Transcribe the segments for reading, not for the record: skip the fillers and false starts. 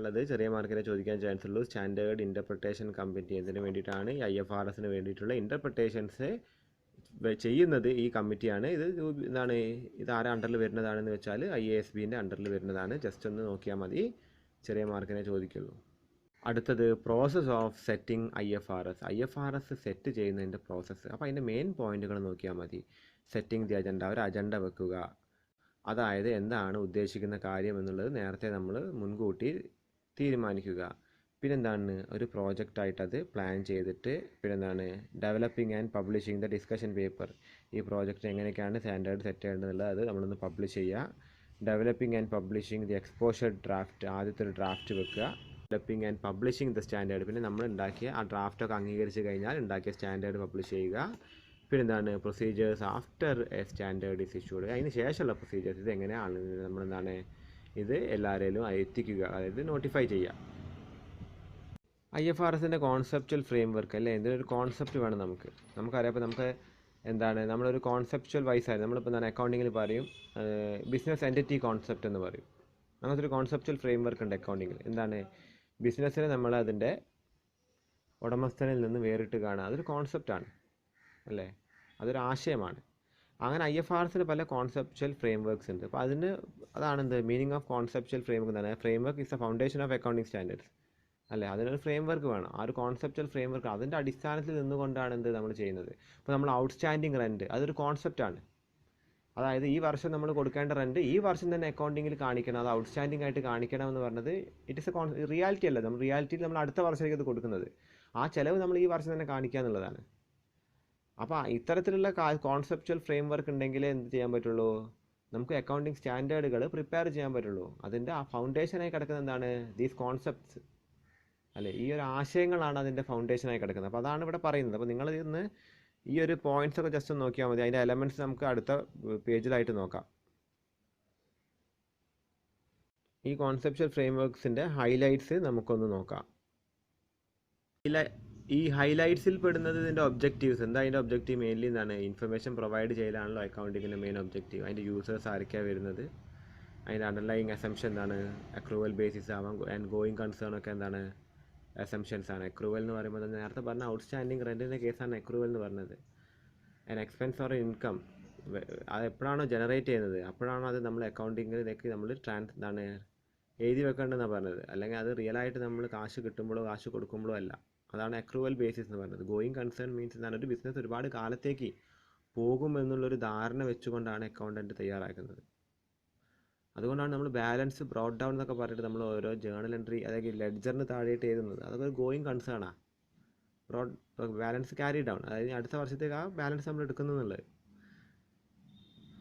ഉള്ളത് ചെറിയ മാർക്കിനെ ചോദിക്കാൻ ചാൻസ് ഉള്ളൂ. സ്റ്റാൻഡേർഡ് ഇൻ്റർപ്രിട്ടേഷൻ കമ്മിറ്റി ഇതിന് വേണ്ടിയിട്ടാണ് ഈ IFRSന് വേണ്ടിയിട്ടുള്ള ഇൻ്റർപ്രിട്ടേഷൻസ് ചെയ്യുന്നത് ഈ കമ്മിറ്റിയാണ്. ഇത് ആരുടെ അണ്ടറിൽ വരുന്നതാണെന്ന് വെച്ചാൽ IASBൻ്റെ അണ്ടറിൽ വരുന്നതാണ്. ജസ്റ്റ് ഒന്ന് നോക്കിയാൽ മതി, ചെറിയ മാർക്കിനെ ചോദിക്കുള്ളൂ. അടുത്തത് process of setting IFRS set ചെയ്യുന്നതിൻ്റെ പ്രോസസ്സ്. അപ്പോൾ അതിൻ്റെ മെയിൻ പോയിന്റുകൾ നോക്കിയാൽ മതി. സെറ്റിംഗ് ദി അജണ്ട, ഒരു അജണ്ട വെക്കുക, അതായത് എന്താണ് ഉദ്ദേശിക്കുന്ന കാര്യം എന്നുള്ളത് നേരത്തെ നമ്മൾ മുൻകൂട്ടി തീരുമാനിക്കുക. പിന്നെന്താണ്, ഒരു പ്രോജക്റ്റായിട്ട് അത് പ്ലാൻ ചെയ്തിട്ട്, പിന്നെന്താണ് developing and publishing the discussion paper. ഈ പ്രോജക്റ്റ് എങ്ങനെയൊക്കെയാണ് സ്റ്റാൻഡേർഡ് സെറ്റ് ചെയ്യേണ്ടതുള്ളത് അത് നമ്മളൊന്ന് പബ്ലിഷ് ചെയ്യുക. Developing and publishing the exposure draft, ആദ്യത്തെ ഒരു ഡ്രാഫ്റ്റ് വെക്കുക. Developing and publishing the standard, പിന്നെ നമ്മൾ ഉണ്ടാക്കിയ ആ ഡ്രാഫ്റ്റൊക്കെ അംഗീകരിച്ച് കഴിഞ്ഞാൽ ഉണ്ടാക്കിയ സ്റ്റാൻഡേർഡ് പബ്ലിഷ് ചെയ്യുക. പിന്നെന്താണ് procedures after A standard is issued, അതിന് ശേഷമുള്ള പ്രൊസീജിയേഴ്സ് ഇത് എങ്ങനെയാണ് നമ്മളെന്താണ് ഇത് എല്ലാവരിലും എത്തിക്കുക, അതായത് നോട്ടിഫൈ ചെയ്യുക. IFRSൻ്റെ കോൺസെപ്ച്വൽ ഫ്രെയിം വർക്ക് അല്ലേ, എന്തൊരു കോൺസെപ്റ്റ് വേണം നമുക്കറിയാം. അപ്പോൾ നമുക്ക് എന്താണ് നമ്മളൊരു കോൺസെപ്ച്വൽ വൈസായി നമ്മളിപ്പോൾ എന്താണ് അക്കൗണ്ടിങ്ങിൽ പറയും ബിസിനസ് എൻറ്റിറ്റി കോൺസെപ്റ്റ് എന്ന് പറയും. അങ്ങനത്തെ ഒരു കോൺസെപ്ച്വൽ ഫ്രെയിം വർക്ക് ഉണ്ട് അക്കൗണ്ടിങ്ങിൽ. എന്താണ് ബിസിനസ്സിനെ നമ്മൾ അതിൻ്റെ ഉടമസ്ഥനിൽ നിന്ന് വേറിട്ട് കാണുക, അതൊരു കോൺസെപ്റ്റാണ് അല്ലേ, അതൊരു ആശയമാണ്. അങ്ങനെ IFRSന് പല കോൺസെപ്ച്വൽ ഫ്രെയിം വർക്ക്സ് ഉണ്ട്. അപ്പോൾ അതാണെന്ത് meaning of conceptual framework എന്താണ്, framework is the foundation of accounting standards അല്ലേ. അതിനൊരു ഫ്രെയിം വർക്ക് വേണം. ആ ഒരു കോൺസെപ്ച്വൽ ഫ്രെയിം വർക്ക് അതിൻ്റെ അടിസ്ഥാനത്തിൽ നിന്നുകൊണ്ടാണ് നമ്മൾ ചെയ്യുന്നത്. ഇപ്പോൾ നമ്മൾ ഔട്ട്സ്റ്റാൻഡിങ് റെൻറ്റ് അതൊരു കോൺസെപ്റ്റാണ്. അതായത് ഈ വർഷം നമ്മൾ കൊടുക്കേണ്ട റെൻറ്റ് ഈ വർഷം തന്നെ അക്കൗണ്ടിങ്ങിൽ കാണിക്കണം, അത് ഔട്ട്സ്റ്റാൻഡിങ് ആയിട്ട് കാണിക്കണം എന്ന് പറഞ്ഞത് ഇറ്റ് ഇസ് എ റിയാലിറ്റി അല്ല. റിയാലിറ്റിയിൽ നമ്മൾ അടുത്ത വർഷത്തേക്ക് അത് കൊടുക്കുന്നത്, ആ ചിലവ് നമ്മൾ ഈ വർഷം തന്നെ കാണിക്കുക എന്നുള്ളതാണ്. അപ്പോൾ ഇത്തരത്തിലുള്ള കോൺസെപ്ച്വൽ ഫ്രെയിം വർക്ക് ഉണ്ടെങ്കിലേ എന്ത് ചെയ്യാൻ പറ്റുള്ളൂ, നമുക്ക് അക്കൗണ്ടിങ് സ്റ്റാൻഡേർഡുകൾ പ്രിപ്പയർ ചെയ്യാൻ പറ്റുള്ളൂ. അതിൻ്റെ ആ ഫൗണ്ടേഷനായി കിടക്കുന്നത് എന്താണ്, ദീസ് കോൺസെപ്റ്റ്സ് അല്ലേ, ഈ ഒരു ആശയങ്ങളാണ് അതിൻ്റെ ഫൗണ്ടേഷനായി കിടക്കുന്നത്. അപ്പോൾ അതാണ് ഇവിടെ പറയുന്നത്. അപ്പോൾ നിങ്ങൾ ഇന്ന് ഈ ഒരു പോയിന്റ്സ് ഒക്കെ ജസ്റ്റ് ഒന്ന് നോക്കിയാൽ മതി. അതിൻ്റെ എലമെൻറ്റ്സ് നമുക്ക് അടുത്ത പേജിലായിട്ട് നോക്കാം. ഈ കോൺസെപ്ച്വൽ ഫ്രെയിം വർക്ക്സിൻ്റെ ഹൈലൈറ്റ്സ് നമുക്കൊന്ന് നോക്കാം. ഈ ഹൈലൈറ്റ്സിൽ പെടുന്നത് ഇതിൻ്റെ ഒബ്ജക്റ്റീവ്സ്. എന്താ അതിൻ്റെ ഒബ്ജക്റ്റീവ്? മെയിൻലി എന്താണ്, ഇൻഫർമേഷൻ പ്രൊവൈഡ് ചെയ്യലാണല്ലോ അക്കൗണ്ടിങ്ങിൻ്റെ മെയിൻ ഒബ്ജക്റ്റീവ്. അതിൻ്റെ യൂസേഴ്സ് ആരൊക്കെയാണ് വരുന്നത്, അതിൻ്റെ അണ്ടർലൈങ് അസംഷൻ എന്താണ്, അക്രൂവൽ ബേസിസ് ആവാം, ആൻഡ് ഗോയിങ് കൺസേൺ ഒക്കെ എന്താണ് അസംഷൻസ് ആണ്. അക്രൂവൽ എന്ന് പറയുമ്പോൾ നേരത്തെ പറഞ്ഞ ഔട്ട്സ്റ്റാൻഡിങ് റെൻറ്റിൻ്റെ കേസാണ് അക്രൂവൽ എന്ന് പറഞ്ഞത്. ആൻഡ് എക്സ്പെൻസ് ഓർ ഇൻകം അത് എപ്പോഴാണോ ജനറേറ്റ് ചെയ്യുന്നത് അപ്പോഴാണോ അത് നമ്മൾ അക്കൗണ്ടിങ്ങിലേക്ക് നമ്മൾ എഴുതി വെക്കേണ്ടതെന്നാണ് പറഞ്ഞത്. അല്ലെങ്കിൽ അത് റിയലായിട്ട് നമ്മൾ കാശ് കിട്ടുമ്പോഴോ കാശ് കൊടുക്കുമ്പോഴോ അല്ല. അതാണ് അക്രൂവൽ ബേസിസ് എന്ന് പറയുന്നത്. ഗോയിങ് കൺസേൺ മീൻസ് എന്താണ്, ഒരു ബിസിനസ് ഒരുപാട് കാലത്തേക്ക് പോകും എന്നുള്ളൊരു ധാരണ വെച്ചുകൊണ്ടാണ് അക്കൗണ്ടൻറ്റ് തയ്യാറാക്കുന്നത്. അതുകൊണ്ടാണ് നമ്മൾ ബാലൻസ് ബ്രോട്ട് ഡൗൺ എന്നൊക്കെ പറഞ്ഞിട്ട് നമ്മൾ ഓരോ ജേണൽ എൻട്രി അതായത് ലെഡ്ജറിന് താഴെയിട്ട് എഴുതുന്നത്. അതൊക്കെ ഒരു ഗോയിങ് കൺസേണാണ്. ബാലൻസ് ക്യാരി ഡൗൺ, അതായത് അടുത്ത വർഷത്തേക്ക് ആ ബാലൻസ് നമ്മൾ എടുക്കുന്നു എന്നുള്ളത്.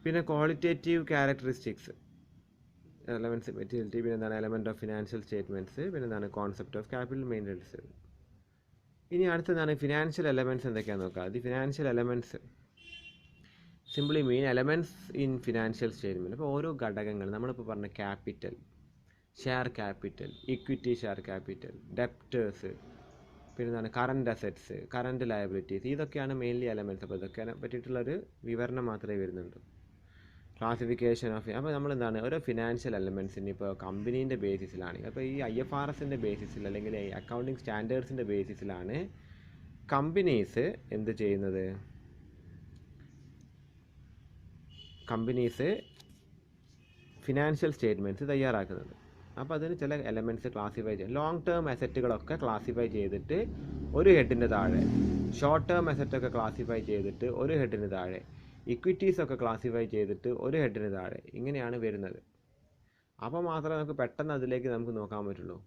പിന്നെ ക്വാളിറ്റേറ്റീവ് ക്യാരക്ടറിസ്റ്റിക്സ്, എലമെൻറ്റ്സ് മെറ്റീരിയലിറ്റി, പിന്നെ എന്താണ് എലമെൻറ്റ് ഓഫ് ഫിനാൻഷ്യൽ സ്റ്റേറ്റ്മെൻറ്റ്സ്, പിന്നെ എന്താണ് കോൺസെപ്റ്റ് ഓഫ് ക്യാപിറ്റൽ മെയിൻ്റനൻസ്. ഇനി അടുത്തതാണ് ഫിനാൻഷ്യൽ എലമെൻറ്റ്സ് എന്തൊക്കെയാണെന്ന് നോക്കാം. The financial elements simply mean elements in financial statement. അപ്പോൾ ഓരോ ഘടകങ്ങൾ നമ്മളിപ്പോൾ പറഞ്ഞ capital, share capital, equity share capital, debtors, പിന്നെ എന്താണ് കറൻറ്റ് അസറ്റ്സ്, കറൻറ്റ് ലയബിലിറ്റീസ്, ഇതൊക്കെയാണ് മെയിൻലി എലമെൻറ്റ്സ്. അപ്പോൾ ഇതൊക്കെ പറ്റിയിട്ടുള്ളൊരു വിവരണം മാത്രമേ വരുന്നുണ്ട്. ക്ലാസിഫിക്കേഷൻ ഓഫ്, അപ്പോൾ നമ്മൾ എന്താണ് ഓരോ ഫിനാൻഷ്യൽ എലമെൻറ്റ്സിന് ഇപ്പോൾ കമ്പനീൻ്റെ ബേസിസിലാണെങ്കിൽ, അപ്പോൾ ഈ IFRSൻ്റെ ബേസിസിൽ അല്ലെങ്കിൽ അക്കൗണ്ടിങ് സ്റ്റാൻഡേർഡ്സിൻ്റെ ബേസിസിലാണ് കമ്പനീസ് എന്ത് ചെയ്യുന്നത്, കമ്പനീസ് ഫിനാൻഷ്യൽ സ്റ്റേറ്റ്മെൻറ്റ്സ് തയ്യാറാക്കുന്നത്. അപ്പോൾ അതിന് ചില എലമെൻറ്റ്സ് ക്ലാസിഫൈ ചെയ്യും. ലോങ് ടേം അസറ്റുകളൊക്കെ ക്ലാസിഫൈ ചെയ്തിട്ട് ഒരു ഹെഡിന് താഴെ, ഷോർട്ട് ടേം അസറ്റൊക്കെ ക്ലാസിഫൈ ചെയ്തിട്ട് ഒരു ഹെഡിന് താഴെ, ഇക്വിറ്റീസൊക്കെ ക്ലാസിഫൈ ചെയ്തിട്ട് ഒരു ഹെഡിന് താഴെ, ഇങ്ങനെയാണ് വരുന്നത്. അപ്പോൾ മാത്രമേ നമുക്ക് പെട്ടെന്ന് അതിലേക്ക് നമുക്ക് നോക്കാൻ പറ്റുള്ളൂ.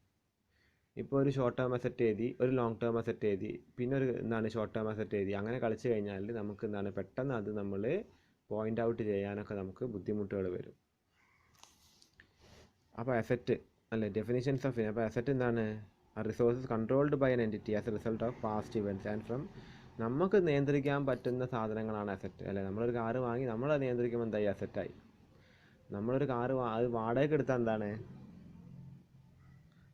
ഇപ്പോൾ ഒരു ഷോർട്ട് ടേം അസറ്റ് എഴുതി, ഒരു ലോങ് ടേം അസറ്റ് എഴുതി, പിന്നെ ഒരു ഷോർട്ട് ടേം അസറ്റ് എഴുതി, അങ്ങനെ കളിച്ച് കഴിഞ്ഞാൽ നമുക്ക് പെട്ടെന്ന് അത് നമ്മൾ പോയിൻ്റ് ഔട്ട് ചെയ്യാനൊക്കെ നമുക്ക് ബുദ്ധിമുട്ടുകൾ വരും. അപ്പോൾ അസറ്റ് അല്ലേ, ഡെഫിനിഷൻസ് ഓഫ്, അപ്പോൾ അസറ്റ് എന്താണ്, resources controlled by an entity as a result of past events and from, നമുക്ക് നിയന്ത്രിക്കാൻ പറ്റുന്ന സാധനങ്ങളാണ് അസറ്റ് അല്ലേ. നമ്മളൊരു കാറ് വാങ്ങി നമ്മളത് നിയന്ത്രിക്കുമ്പോൾ എന്തായി, അസറ്റായി. നമ്മളൊരു കാറ് അത് വാടകയ്ക്ക് എടുത്താൽ എന്താണ്,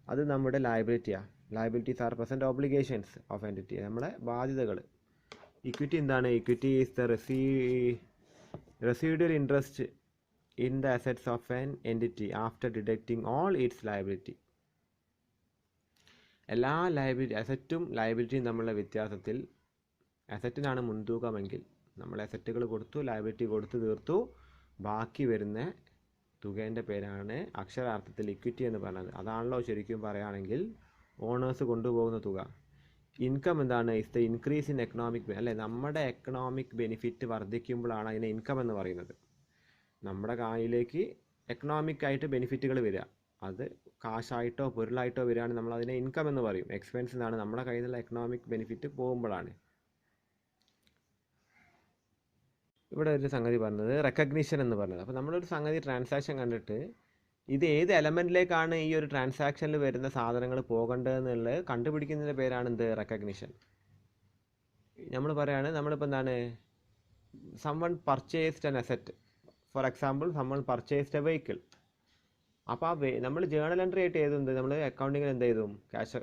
അത് നമ്മുടെ ലയബിലിറ്റിയാണ്. Liabilities are present obligations of entity, നമ്മുടെ ബാധ്യതകൾ. ഇക്വിറ്റി എന്താണ്, equity is the residual interest in the assets of an entity after deducting all its liability. എല്ലാ അസറ്റും ലയബിലിറ്റിയും തമ്മിലുള്ള വ്യത്യാസത്തിൽ അസറ്റിനാണ് മുൻതൂക്കമെങ്കിൽ നമ്മൾ അസറ്റുകൾ കൊടുത്തു, ലയബിലിറ്റി കൊടുത്തു തീർത്തു, ബാക്കി വരുന്ന തുകേൻ്റെ പേരാണ് അക്ഷരാർത്ഥത്തിൽ ഇക്വിറ്റി എന്ന് പറയുന്നത്. അതാണല്ലോ ശരിക്കും പറയുകയാണെങ്കിൽ ഓണേഴ്സ് കൊണ്ടുപോകുന്ന തുക. ഇൻകം എന്താണ്? Is the increase in economic, അല്ലേ? നമ്മുടെ എക്കണോമിക് ബെനിഫിറ്റ് വർദ്ധിക്കുമ്പോഴാണ് അതിനെ ഇൻകം എന്ന് പറയുന്നത്. നമ്മുടെ കയ്യിലേക്ക് എക്കണോമിക് ആയിട്ട് ബെനിഫിറ്റുകൾ വരിക, അത് കാശായിട്ടോ പൊരുളായിട്ടോ വരികയാണെങ്കിൽ നമ്മൾ അതിനെ ഇൻകം എന്ന് പറയും. എക്സ്പെൻസ് എന്നാണ് നമ്മുടെ കയ്യിൽ നിന്നുള്ള എക്കണോമിക് ബെനിഫിറ്റ് പോകുമ്പോഴാണ്. ഇവിടെ ഒരു സംഗതി പറഞ്ഞത് റെക്കഗ്നിഷൻ എന്ന് പറഞ്ഞത്. അപ്പോൾ നമ്മളൊരു സംഗതി ട്രാൻസാക്ഷൻ കണ്ടിട്ട് ഇത് ഏത് എലമെൻറ്റിലേക്കാണ് ഈ ഒരു ട്രാൻസാക്ഷനിൽ വരുന്ന സാധനങ്ങൾ പോകേണ്ടതെന്നുള്ളത് കണ്ടുപിടിക്കുന്നതിൻ്റെ പേരാണ് എന്ത്? റെക്കഗ്നിഷൻ. നമ്മൾ പറയുകയാണ്, നമ്മളിപ്പോൾ എന്താണ്, someone purchased an asset, for example someone purchased a vehicle. അപ്പോൾ നമ്മൾ ജേണൽ എൻട്രി ആയിട്ട് എഴുതുന്നത്, നമ്മൾ അക്കൗണ്ടിങ്ങിൽ എന്ത് ചെയ്തും? ക്യാഷ്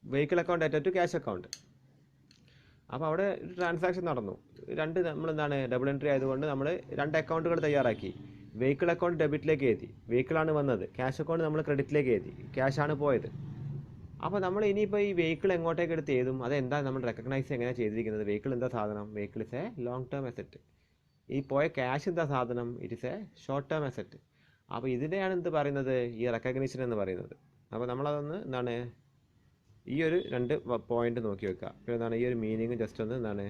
വെഹിക്കിൾ അക്കൗണ്ട് അറ്റ ടു ക്യാഷ് അക്കൗണ്ട്. അപ്പോൾ അവിടെ ഒരു ട്രാൻസാക്ഷൻ നടന്നു. നമ്മളെന്താണ് ഡബിൾ എൻട്രി ആയതുകൊണ്ട് നമ്മൾ 2 അക്കൗണ്ടുകൾ തയ്യാറാക്കി. വെഹിക്കിൾ അക്കൗണ്ട് ഡെബിറ്റിലേക്ക് എഴുതി, വെഹിക്കിളാണ് വന്നത്. ക്യാഷ് അക്കൗണ്ട് നമ്മൾ ക്രെഡിറ്റിലേക്ക് എഴുതി, ക്യാഷാണ് പോയത്. അപ്പോൾ നമ്മൾ ഇനിയിപ്പോൾ ഈ വെഹിക്കിൾ എങ്ങോട്ടേക്ക് എടുത്ത് എഴുതും? അതെന്താ നമ്മൾ റെക്കഗ്നൈസ് എങ്ങനെ ചെയ്തിരിക്കുന്നത്? വെഹിക്കിൾ എന്താ സാധനം? Vehicle is A long term asset. ഈ പോയ ക്യാഷ് എന്താ സാധനം? It is A short term asset. അപ്പോൾ ഇതിനെയാണ് എന്ത് പറയുന്നത്? ഈ റെക്കഗ്നിഷൻ എന്ന് പറയുന്നത്. അപ്പോൾ നമ്മളതൊന്ന് എന്താണ് ഈ ഒരു 2 പോയിന്റ് നോക്കി വെക്കുക. പിന്നെ എന്താണ് ഈ ഒരു മീനിങ് ജസ്റ്റ് ഒന്ന് എന്താണ്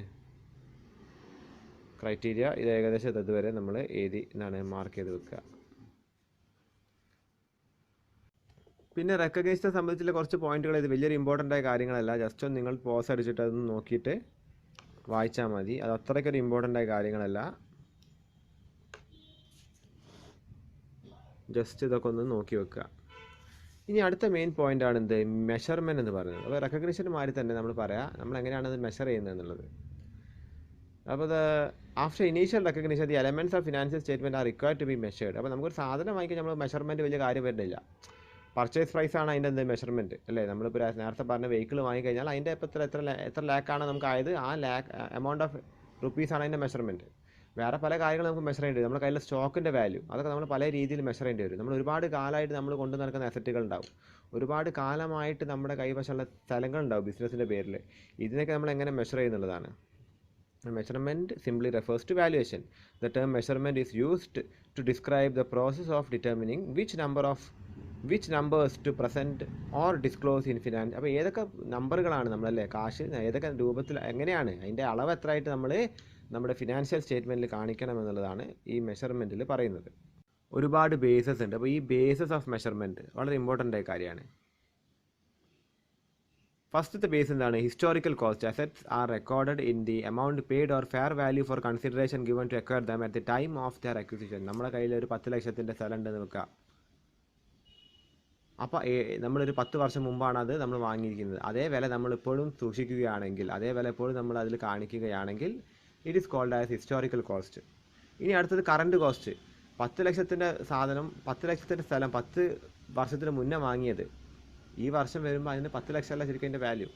ക്രൈറ്റീരിയ, ഇത് ഏകദേശം ഇതുവരെ നമ്മൾ എഴുതി മാർക്ക് ചെയ്ത് വെക്കുക. പിന്നെ റെക്കഗ്നൈസിനെ സംബന്ധിച്ചുള്ള കുറച്ച് പോയിന്റുകൾ, ഇത് വലിയൊരു ഇമ്പോർട്ടൻ്റ് ആയ കാര്യങ്ങളല്ല. ജസ്റ്റ് ഒന്ന് നിങ്ങൾ പോസ് അടിച്ചിട്ട് അതൊന്ന് നോക്കിയിട്ട് വായിച്ചാൽ മതി. അത് അത്രയ്ക്കൊരു ഇമ്പോർട്ടൻ്റ് ആയ കാര്യങ്ങളല്ല. ജസ്റ്റ് ഇതൊക്കെ ഒന്ന് നോക്കി വെക്കുക. ഇനി അടുത്ത മെയിൻ പോയിൻ്റാണ് എന്ത്? മെഷർമെൻറ്റ് എന്ന് പറയുന്നത്. അപ്പോൾ റെക്കഗ്നിഷൻ മാതിരി തന്നെ നമ്മൾ പറയാം, നമ്മൾ എങ്ങനെയാണ് അത് മെഷർ ചെയ്യുന്നത് എന്നുള്ളത്. അപ്പോൾ after initial recognition the elements of financial statement are required to be measured. അപ്പോൾ നമുക്കൊരു സാധനം വാങ്ങിക്കാൻ നമ്മൾ മെഷർമെൻറ്റ് വലിയ കാര്യം വരുന്നില്ല. പർച്ചേസ് പ്രൈസാണ് അതിൻ്റെ എന്ത് മെഷർമെൻറ്റ്, അല്ലേ? നമ്മളിപ്പോൾ നേരത്തെ പറഞ്ഞ വെഹിക്കിൾ വാങ്ങിക്കഴിഞ്ഞാൽ അതിൻ്റെ ഇപ്പോൾ എത്ര ലാക്കാണ് നമുക്ക് ആയത്, ആ എമൗണ്ട് ഓഫ് റുപ്പീസാണ് അതിൻ്റെ മെഷർമെൻറ്റ്. വേറെ പല കാര്യങ്ങളും നമുക്ക് മെഷർ ചെയ്യേണ്ടി വരും. നമ്മുടെ കയ്യിലെ സ്റ്റോക്കിൻ്റെ വാല്യൂ, അതൊക്കെ നമ്മൾ പല രീതിയിൽ മെഷർ ചെയ്യേണ്ടി വരും. നമ്മൾ ഒരുപാട് കാലമായിട്ട് നമ്മൾ കൊണ്ടു നടക്കുന്ന അസറ്റുകൾ ഉണ്ടാവും, ഒരുപാട് കാലമായിട്ട് നമ്മുടെ കൈവശമുള്ള സ്ഥലങ്ങളുണ്ടാവും ബിസിനസ്സിൻ്റെ പേരിൽ. ഇതിനൊക്കെ നമ്മൾ എങ്ങനെ measure ചെയ്യുന്നുള്ളതാണ്. Measurement simply refers to valuation. The term measurement is used to describe the process of determining which numbers to present or disclose in finance. അപ്പോൾ ഏതൊക്കെ നമ്പറുകളാണ് നമ്മളല്ലേ കാശ് ഏതൊക്കെ രൂപത്തിൽ എങ്ങനെയാണ് അതിൻ്റെ അളവ് എത്രയായിട്ട് നമ്മൾ നമ്മുടെ ഫിനാൻഷ്യൽ സ്റ്റേറ്റ്മെൻറ്റിൽ കാണിക്കണം എന്നുള്ളതാണ് ഈ മെഷർമെൻറ്റിൽ പറയുന്നത്. ഒരുപാട് ബേസസ് ഉണ്ട്. അപ്പോൾ ഈ ബേസസ് ഓഫ് മെഷർമെൻറ്റ് വളരെ ഇമ്പോർട്ടൻ്റ് ആയ കാര്യമാണ്. ഫസ്റ്റത്തെ ബേസ് എന്താണ്? Historical cost. Assets are recorded in the amount paid or fair value for consideration given to acquire them at the time of their acquisition. നമ്മുടെ കയ്യിൽ ഒരു 10 ലക്ഷത്തിൻ്റെ സ്ഥലം ഉണ്ടെന്ന് വെക്കുക. അപ്പോൾ നമ്മളൊരു 10 വർഷം മുമ്പാണ് അത് നമ്മൾ വാങ്ങിയിരിക്കുന്നത്. അതേ വില നമ്മളിപ്പോഴും സൂക്ഷിക്കുകയാണെങ്കിൽ, അതേ വില എപ്പോഴും നമ്മൾ അതിൽ കാണിക്കുകയാണെങ്കിൽ it is called as historical cost. ഇനി അടുത്തത് കറണ്ട് കോസ്റ്റ്. 10 ലക്ഷത്തിൻ്റെ സാധനം, 10 ലക്ഷത്തിൻ്റെ സ്ഥലം 10 വർഷത്തിന് മുന്നേ വാങ്ങിയത്, ഈ വർഷം വരുമ്പോൾ അതിന് 10 ലക്ഷമല്ല ശരിക്കും അതിൻ്റെ വാല്യൂ.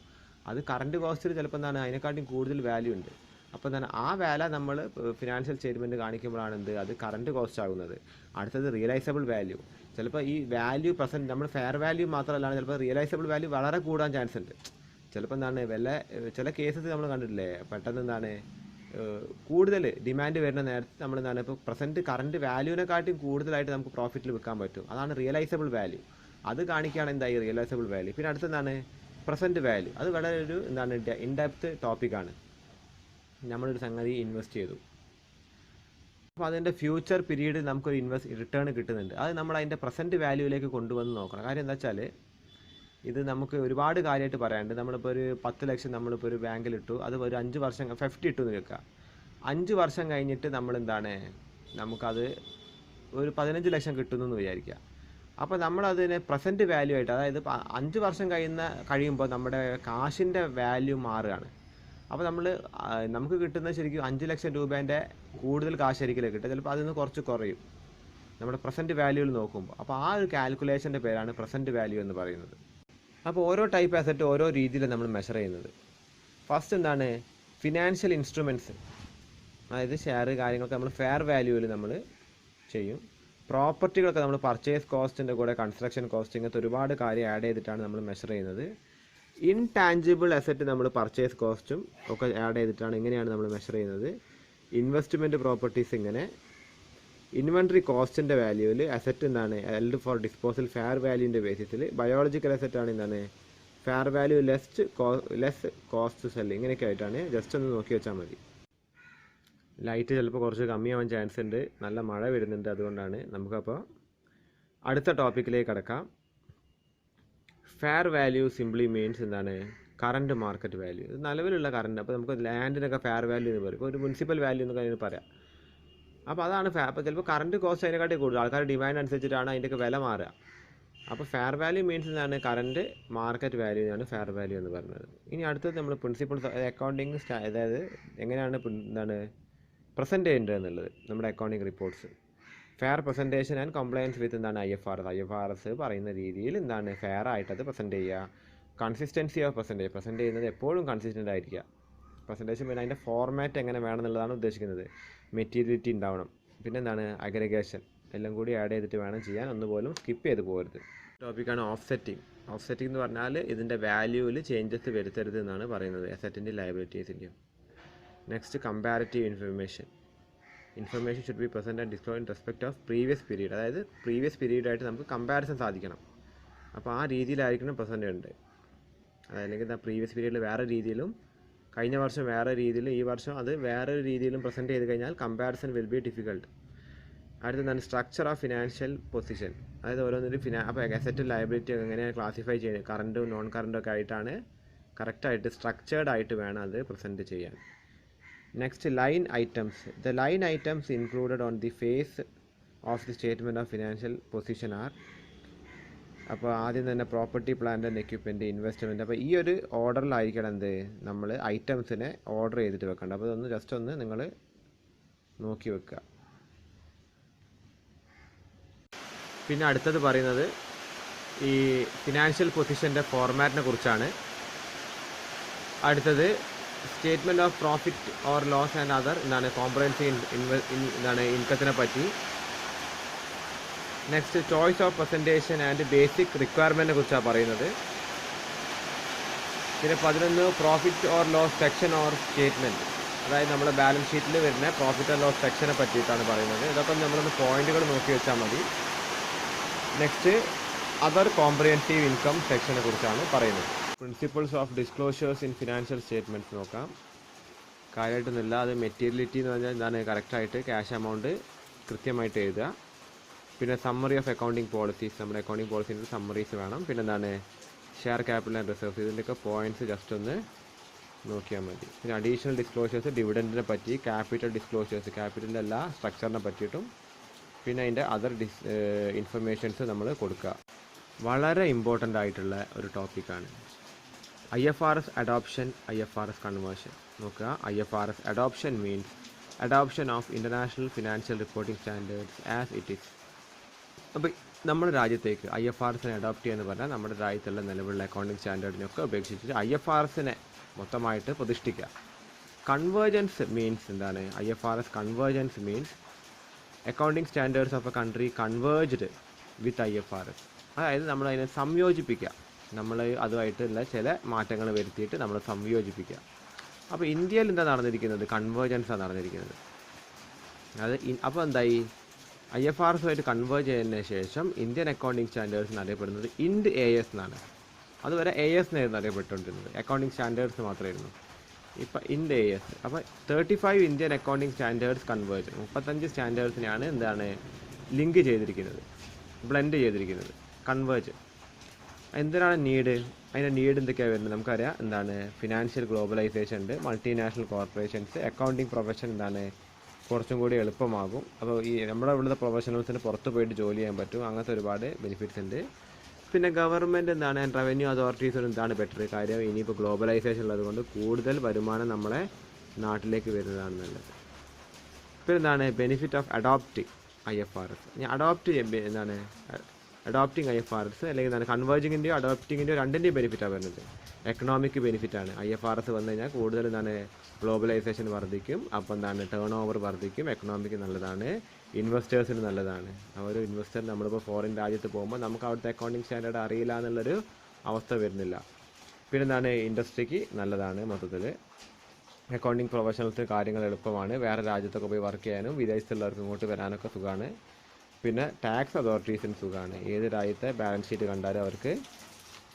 അത് കറണ്ട് കോസ്റ്റിൽ ചിലപ്പോൾ എന്താണ് അതിനെക്കാട്ടും കൂടുതൽ വാല്യൂ ഉണ്ട്. അപ്പോൾ എന്താണ് ആ വില നമ്മൾ ഫിനാൻഷ്യൽ സ്റ്റേറ്റ്മെൻറ്റ് കാണിക്കുമ്പോഴാണ് എന്ത് അത് കറണ്ട് കോസ്റ്റ് ആകുന്നത്. അടുത്തത് റിയലൈസബിൾ വാല്യൂ. ചിലപ്പോൾ ഈ വാല്യൂ പ്രസൻറ്റ് നമ്മൾ ഫെയർ വാല്യൂ മാത്രമല്ലാണ്ട് ചിലപ്പോൾ റിയലൈസബിൾ വാല്യൂ വളരെ കൂടാൻ ചാൻസ് ഉണ്ട്. ചിലപ്പോൾ എന്താണ് ചില കേസസ് നമ്മൾ കണ്ടിട്ടില്ലേ, പെട്ടെന്ന് എന്താണ് കൂടുതൽ ഡിമാൻഡ് വരുന്ന നേരത്തെ നമ്മൾ എന്താണ് ഇപ്പോൾ പ്രസൻറ്റ് കറണ്ട് വാല്യൂവിനെക്കാട്ടും കൂടുതലായിട്ട് നമുക്ക് പ്രോഫിറ്റിൽ വിൽക്കാൻ പറ്റും. അതാണ് റിയലൈസബിൾ വാല്യൂ. അത് കാണിക്കുകയാണ് എന്തായി റിയലൈസബിൾ വാല്യൂ. പിന്നെ അടുത്തെന്താണ് പ്രസൻറ്റ് വാല്യൂ. അത് വളരെ ഒരു എന്താണ് ഇൻഡെപ്ത് ടോപ്പിക്കാണ്. നമ്മളൊരു സംഗതി ഇൻവെസ്റ്റ് ചെയ്തു, അപ്പോൾ അതിൻ്റെ ഫ്യൂച്ചർ പീരീഡ് നമുക്കൊരു റിട്ടേൺ കിട്ടുന്നുണ്ട്. അത് നമ്മൾ അതിൻ്റെ പ്രസൻറ്റ് വാല്യൂവിലേക്ക് കൊണ്ടുവന്ന് നോക്കണം. കാര്യം എന്താ വെച്ചാൽ ഇത് നമുക്ക് ഒരുപാട് കാര്യമായിട്ട് പറയാനുണ്ട്. നമ്മളിപ്പോൾ ഒരു 10 ലക്ഷം നമ്മളിപ്പോൾ ഒരു ബാങ്കിലിട്ടു, അത് ഒരു 5 വർഷം 50 ഇട്ടു എന്ന് വെക്കുക. 5 വർഷം കഴിഞ്ഞിട്ട് നമ്മളെന്താണ് നമുക്കത് ഒരു 15 ലക്ഷം കിട്ടുന്നു വിചാരിക്കുക. അപ്പോൾ നമ്മളതിനെ പ്രസൻറ്റ് വാല്യൂ ആയിട്ട്, അതായത് 5 വർഷം കഴിയുമ്പോൾ നമ്മുടെ കാശിൻ്റെ വാല്യൂ മാറുകയാണ്. അപ്പോൾ നമുക്ക് കിട്ടുന്ന ശരിക്കും 5 ലക്ഷം രൂപേൻ്റെ കൂടുതൽ കാശായിരിക്കില്ല കിട്ടുക, ചിലപ്പോൾ അതിൽ നിന്ന് കുറച്ച് കുറയും നമ്മുടെ പ്രസൻറ്റ് വാല്യൂവിൽ നോക്കുമ്പോൾ. അപ്പോൾ ആ ഒരു കാൽക്കുലേഷൻ്റെ പേരാണ് പ്രസൻറ്റ് വാല്യൂ എന്ന് പറയുന്നത്. അപ്പോൾ ഓരോ ടൈപ്പ് അസറ്റ് ഓരോ രീതിയിലാണ് നമ്മൾ മെഷർ ചെയ്യുന്നത്. ഫസ്റ്റ് എന്താണ് ഫിനാൻഷ്യൽ ഇൻസ്ട്രുമെൻറ്റ്സ്, അതായത് ഷെയർ കാര്യങ്ങളൊക്കെ നമ്മൾ ഫെയർ വാല്യൂവിൽ നമ്മൾ ചെയ്യും. പ്രോപ്പർട്ടികളൊക്കെ നമ്മൾ പർച്ചേസ് കോസ്റ്റിൻ്റെ കൂടെ കൺസ്ട്രക്ഷൻ കോസ്റ്റ് ഇങ്ങനത്തെ ഒരുപാട് കാര്യം ആഡ് ചെയ്തിട്ടാണ് നമ്മൾ മെഷർ ചെയ്യുന്നത്. ഇൻടാഞ്ചിബിൾ അസറ്റ് നമ്മൾ പർച്ചേസ് കോസ്റ്റും ഒക്കെ ആഡ് ചെയ്തിട്ടാണ് ഇങ്ങനെയാണ് നമ്മൾ മെഷർ ചെയ്യുന്നത്. ഇൻവെസ്റ്റ്മെൻറ്റ് പ്രോപ്പർട്ടീസ് ഇങ്ങനെ. ഇൻവെൻട്രി കോസ്റ്റിൻ്റെ വാല്യൂവിൽ അസറ്റ് എന്താണ് ഹെൽഡ് ഫോർ ഡിസ്പോസൽ ഫെയർ വാല്യൂവിൻ്റെ ബേസിസിൽ. ബയോളജിക്കൽ അസറ്റ് ആണ് എന്താണ് fair value less cost sell. ഇങ്ങനെയൊക്കെ ആയിട്ടാണ്. ജസ്റ്റ് ഒന്ന് നോക്കി വെച്ചാൽ മതി. ലൈറ്റ് ചിലപ്പോൾ കുറച്ച് കമ്മിയാവാൻ ചാൻസ് ഉണ്ട്, നല്ല മഴ വരുന്നുണ്ട്, അതുകൊണ്ടാണ്. നമുക്കപ്പോൾ അടുത്ത ടോപ്പിക്കിലേക്ക് കടക്കാം. ഫെയർ വാല്യൂ സിംപ്ലി മീൻസ് എന്താണ് കറണ്ട് മാർക്കറ്റ് വാല്യൂ. ഇത് നിലവിലുള്ള കറണ്ട്. അപ്പോൾ നമുക്ക് ലാൻഡിനൊക്കെ ഫെയർ വാല്യൂ എന്ന് പറയും. ഇപ്പോൾ ഒരു മുനിസിപ്പൽ വാല്യൂ എന്നൊക്കെ അതിന് പറയാം. അപ്പോൾ അതാണ് അപ്പോൾ ചിലപ്പോൾ കറണ്ട് കോസ്റ്റ് അതിനെക്കാട്ടി കൂടുതൽ, ആൾക്കാരുടെ ഡിമാൻഡ് അനുസരിച്ചിട്ടാണ് അതിൻ്റെയൊക്കെ വില മാറുക. അപ്പോൾ ഫെയർ വാല്യൂ മീൻസ് എന്താണ് കറണ്ട് മാർക്കറ്റ് വാല്യൂ ആണ് ഫെയർ വാല്യൂ എന്ന് പറയുന്നത്. ഇനി അടുത്തത് നമ്മൾ പ്രിൻസിപ്പിൾസ് അക്കൗണ്ടിങ് അതായത് എങ്ങനെയാണ് എന്താണ് പ്രസൻറ്റ് ചെയ്യേണ്ടത് എന്നുള്ളത്. നമ്മുടെ accounting reports fair presentation and compliance വിത്ത് എന്താണ് IFRS പറയുന്ന രീതിയിൽ എന്താണ് ഫെയർ ആയിട്ട് അത് പ്രസൻറ്റ് ചെയ്യുക. കൺസിസ്റ്റൻസി ഓഫ് പ്രസൻറ്റ് ചെയ്യുന്നത് എപ്പോഴും കൺസിസ്റ്റൻ്റ് ആയിരിക്കുക. പ്രസൻറ്റേഷൻ പിന്നെ അതിൻ്റെ ഫോർമാറ്റ് എങ്ങനെ വേണം എന്നുള്ളതാണ് ഉദ്ദേശിക്കുന്നത്. മെറ്റീരിയലിറ്റി ഉണ്ടാവണം, പിന്നെ എന്താണ് അഗ്രഗേഷൻ എല്ലാം കൂടി ആഡ് ചെയ്തിട്ട് വേണം ചെയ്യാൻ. ഒന്നുപോലും സ്കിപ്പ് ചെയ്ത് പോകരുത്. ടോപ്പിക്കാണ് ഓഫ്സെറ്റിംഗ്. ഓഫ്സെറ്റിംഗ് എന്ന് പറഞ്ഞാൽ ഇതിൻ്റെ വാല്യൂവിൽ ചേഞ്ചസ് വരുത്തരുത് എന്നാണ് പറയുന്നത്, അസറ്റിൻ്റെ ലയബിലിറ്റീസിൻ്റെയും. Next comparative information should be present and disclose in respect of previous period. അതായത് പ്രീവിയസ് പീരീഡായിട്ട് നമുക്ക് കമ്പാരിസൺ സാധിക്കണം. അപ്പോൾ ആ രീതിയിലായിരിക്കണം പ്രസൻറ്റ് ചെയ്യേണ്ടത്. അതല്ലെങ്കിൽ പ്രീവിയസ് പീരീഡിൽ വേറെ രീതിയിലും കഴിഞ്ഞ വർഷം വേറെ രീതിയിലും ഈ വർഷം അത് വേറൊരു രീതിയിലും പ്രസൻറ്റ് ചെയ്ത് കഴിഞ്ഞാൽ കമ്പാരിസൺ വിൽ ബി ഡിഫിക്കൾട്ട്. അടുത്തതാണ് സ്ട്രക്ചർ ഓഫ് ഫിനാൻഷ്യൽ പൊസിഷൻ. അതായത് ഓരോന്നിനും അപ്പോൾ അസറ്റ് ലയബിലിറ്റി എങ്ങനെയാണ് ക്ലാസിഫൈ ചെയ്യുന്നത്, കറണ്ടും നോൺ കറണ്ടും ഒക്കെ ആയിട്ടാണ് കറക്റ്റായിട്ട് സ്ട്രക്ചേർഡ് ആയിട്ട് വേണം അത് പ്രസൻറ്റ് ചെയ്യാൻ. Next line items. The line items included on the face of the statement of financial position are. അപ്പോൾ ആദ്യം തന്നെ property, plant and equipment, investment. അപ്പോൾ ഈ ഒരു ഓർഡറിലായിരിക്കണം എന്ത് നമ്മൾ ഐറ്റംസിനെ ഓർഡർ ചെയ്തിട്ട് വെക്കേണ്ടത്. അപ്പോൾ അതൊന്ന് ജസ്റ്റ് ഒന്ന് നിങ്ങൾ നോക്കി വെക്കുക. പിന്നെ അടുത്തത് പറയുന്നത് ഈ ഫിനാൻഷ്യൽ പൊസിഷൻ്റെ ഫോർമാറ്റിനെ കുറിച്ചാണ്. അടുത്തത് statement of profit or loss and other എന്താണ് കോംപ്രഹെൻസീവ് എന്താണ് ഇൻകത്തിനെ പറ്റി. Next choice of presentation and basic റിക്വയർമെൻറ്റിനെ കുറിച്ചാണ് പറയുന്നത്. പിന്നെ 11 profit or loss section or statement. അതായത് നമ്മുടെ ബാലൻസ് ഷീറ്റിൽ വരുന്ന പ്രോഫിറ്റ് ആൻഡ് ലോസ് സെക്ഷനെ പറ്റിയിട്ടാണ് പറയുന്നത്. ഇതൊക്കെ നമ്മളൊന്ന് പോയിന്റുകൾ നോക്കി വെച്ചാൽ മതി. നെക്സ്റ്റ് അതർ കോംപ്രഹെൻസീവ് ഇൻകം സെക്ഷനെ കുറിച്ചാണ് പറയുന്നത്. Principles of disclosures in financial statements നോക്കാം. കാര്യമായിട്ടൊന്നുമില്ല. അത് മെറ്റീരിയലിറ്റി എന്ന് പറഞ്ഞാൽ എന്താണ് കറക്റ്റായിട്ട് ക്യാഷ് എമൗണ്ട് കൃത്യമായിട്ട് എഴുതുക. പിന്നെ സമ്മറി ഓഫ് അക്കൗണ്ടിങ് പോളിസീസ്, നമ്മുടെ അക്കൗണ്ടിങ് പോളിസീൻ്റെ സമ്മറീസ് വേണം. പിന്നെ എന്താണ് ഷെയർ ക്യാപിറ്റൽ ആൻഡ് റിസർവ്സ്, ഇതിൻ്റെയൊക്കെ പോയിൻറ്റ്സ് ജസ്റ്റ് ഒന്ന് നോക്കിയാൽ മതി. പിന്നെ അഡീഷണൽ ഡിസ്ക്ലോഷേഴ്സ് ഡിവിഡൻറ്റിനെ പറ്റി, ക്യാപിറ്റൽ ഡിസ്ക്ലോഷേഴ്സ് ക്യാപിറ്റലിൻ്റെ എല്ലാ സ്ട്രക്ചറിനെ പറ്റിയിട്ടും, പിന്നെ അതിൻ്റെ അതർ ഇൻഫർമേഷൻസ് നമ്മൾ കൊടുക്കുക. വളരെ ഇമ്പോർട്ടൻ്റ് ആയിട്ടുള്ള ഒരു ടോപ്പിക്കാണ് IFRS അഡോപ്ഷൻ, IFRS കൺവേർഷൻ. നോക്കുക, IFRS adoption means adoption of international financial reporting standards as it is. അപ്പോൾ നമ്മുടെ രാജ്യത്തേക്ക് IFRSനെ അഡോപ്റ്റ് ചെയ്യുക എന്ന് പറഞ്ഞാൽ നമ്മുടെ രാജ്യത്തുള്ള നിലവിലുള്ള അക്കൗണ്ടിങ് സ്റ്റാൻഡേർഡിനൊക്കെ ഉപേക്ഷിച്ചിട്ട് IFRSനെ മൊത്തമായിട്ട് പ്രതിഷ്ഠിക്കുക. കൺവേർജൻസ് മീൻസ് എന്താണ് IFRS convergence means accounting standards of a country converged with IFRS. അതായത് നമ്മളതിനെ സംയോജിപ്പിക്കുക, നമ്മൾ അതുമായിട്ടുള്ള ചില മാറ്റങ്ങൾ വരുത്തിയിട്ട് നമ്മൾ സംയോജിപ്പിക്കുക. അപ്പോൾ ഇന്ത്യയിൽ എന്താ നടന്നിരിക്കുന്നത്, കൺവേർജൻസാണ് നടന്നിരിക്കുന്നത്. അത് അപ്പോൾ എന്തായി IFRSുമായിട്ട് കൺവേർജ് ചെയ്തതിന് ശേഷം ഇന്ത്യൻ അക്കൗണ്ടിങ് സ്റ്റാൻഡേർഡ്സ് അറിയപ്പെടുന്നത് IND AS എന്നാണ്. അതുവരെ AS എന്നായിരുന്നു അറിയപ്പെട്ടുകൊണ്ടിരുന്നത്, അക്കൗണ്ടിങ് സ്റ്റാൻഡേർഡ്സ് മാത്രമായിരുന്നു. ഇപ്പോൾ IND AS. അപ്പോൾ 35 ഇന്ത്യൻ അക്കൗണ്ടിങ് സ്റ്റാൻഡേർഡ്സ് കൺവേർജ്, 35 സ്റ്റാൻഡേർഡ്സിനെയാണ് എന്താണ് ലിങ്ക് ചെയ്തിരിക്കുന്നത്, ബ്ലെൻഡ് ചെയ്തിരിക്കുന്നത്, കൺവേർജ്. എന്തിനാണ് നീഡ്, അതിൻ്റെ നീഡ് എന്തൊക്കെയാണ് വരുന്നത് നമുക്കറിയാം. എന്താണ് ഫിനാൻഷ്യൽ ഗ്ലോബലൈസേഷൻ ഉണ്ട്, മൾട്ടിനാഷണൽ കോർപ്പറേഷൻസ്, അക്കൗണ്ടിങ് പ്രൊഫഷൻ എന്താണ് കുറച്ചും കൂടി എളുപ്പമാകും. അപ്പോൾ ഈ നമ്മുടെ ഇവിടുത്തെ പ്രൊഫഷണൽസിന് പുറത്ത് പോയിട്ട് ജോലി ചെയ്യാൻ പറ്റും, അങ്ങനത്തെ ഒരുപാട് ബെനിഫിറ്റ്സ് ഉണ്ട്. പിന്നെ ഗവൺമെൻറ് എന്താണ് റവന്യൂ അതോറിറ്റീസ് എന്താണ് ബെറ്റർ കാര്യം, ഇനിയിപ്പോൾ ഗ്ലോബലൈസേഷൻ ഉള്ളതുകൊണ്ട് കൂടുതൽ വരുമാനം നമ്മളെ നാട്ടിലേക്ക് വരുന്നതാണ് നല്ലത്. പിന്നെ എന്താണ് ബെനിഫിറ്റ് ഓഫ് അഡോപ്റ്റിംഗ് IFRS. ഞാൻ എന്താണ് അഡോപ്റ്റിംഗ് IFRS അല്ലെങ്കിൽ എന്താണ് കൺവേർജിങ്ങിൻ്റെയോ അഡോപ്റ്റിങ്ങിൻ്റെയോ രണ്ടിൻ്റെയും ബെനിഫിറ്റാണ് വരുന്നത്. എക്കണോമിക് ബെനിഫിറ്റാണ്. IFRS വന്നു കഴിഞ്ഞാൽ കൂടുതൽ എന്താണ് ഗ്ലോബലൈസേഷൻ വർദ്ധിക്കും, അപ്പോൾ എന്താണ് ടേൺ ഓവർ വർദ്ധിക്കും, എക്കണോമിക്ക് നല്ലതാണ്. ഇൻവെസ്റ്റേഴ്സിന് നല്ലതാണ്. ആ ഒരു ഇൻവെസ്റ്റർ നമ്മളിപ്പോൾ ഫോറിൻ രാജ്യത്ത് പോകുമ്പോൾ നമുക്ക് അവിടുത്തെ അക്കൗണ്ടിങ് സ്റ്റാൻഡേർഡ് അറിയില്ല എന്നുള്ളൊരു അവസ്ഥ വരുന്നില്ല. പിന്നെ എന്താണ്, ഇൻഡസ്ട്രിക്ക് നല്ലതാണ്. മൊത്തത്തിൽ അക്കൗണ്ടിങ് പ്രൊഫഷണൽസ് കാര്യങ്ങൾ എളുപ്പമാണ്. വേറെ രാജ്യത്തൊക്കെ പോയി വർക്ക് ചെയ്യാനും വിദേശത്തുള്ളവർക്ക് ഇങ്ങോട്ട് വരാനൊക്കെ സുഖമാണ്. പിന്നെ ടാക്സ് അതോറിറ്റീസിന് സുഖമാണ്. ഏത് രാജ്യത്തെ ബാലൻസ് ഷീറ്റ് കണ്ടാലും അവർക്ക്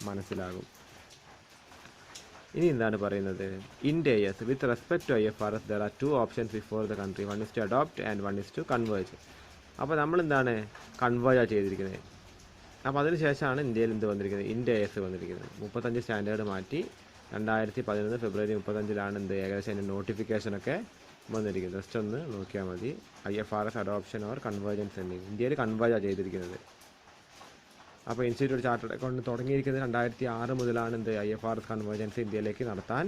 മനസ്സിലാകും. ഇനി എന്താണ് പറയുന്നത്, Ind AS with respect to IFRS there are 2 options before the country. 1 is to adopt and 1 is to converge. അപ്പോൾ നമ്മളെന്താണ് കൺവേർജ് ചെയ്തിരിക്കുന്നത്. അപ്പോൾ അതിന് ശേഷമാണ് ഇന്ത്യയിൽ എന്ത് വന്നിരിക്കുന്നത്, ഇൻഡ് AS വന്നിരിക്കുന്നത്. 35 സ്റ്റാൻഡേർഡ് മാറ്റി 2011 ഫെബ്രുവരി 35 എന്ത് ഏകദേശം അതിൻ്റെ നോട്ടിഫിക്കേഷനൊക്കെ വന്നിരിക്കുന്നത്. ജസ്റ്റ് ഒന്ന് നോക്കിയാൽ മതി. IFRS അഡോപ്ഷൻ ഓർ കൺവേർജൻസ് എന്ന് ഇന്ത്യയിൽ കൺവേർജ് ചെയ്തിരിക്കുന്നത്. അപ്പോൾ ഇൻസ്റ്റിറ്റ്യൂട്ട് ചാർട്ടേഡ് അക്കൗണ്ട് തുടങ്ങിയിരിക്കുന്നത് 2006 മുതലാണ് എന്ത് IFRS കൺവേർജൻസ് ഇന്ത്യയിലേക്ക് നടത്താൻ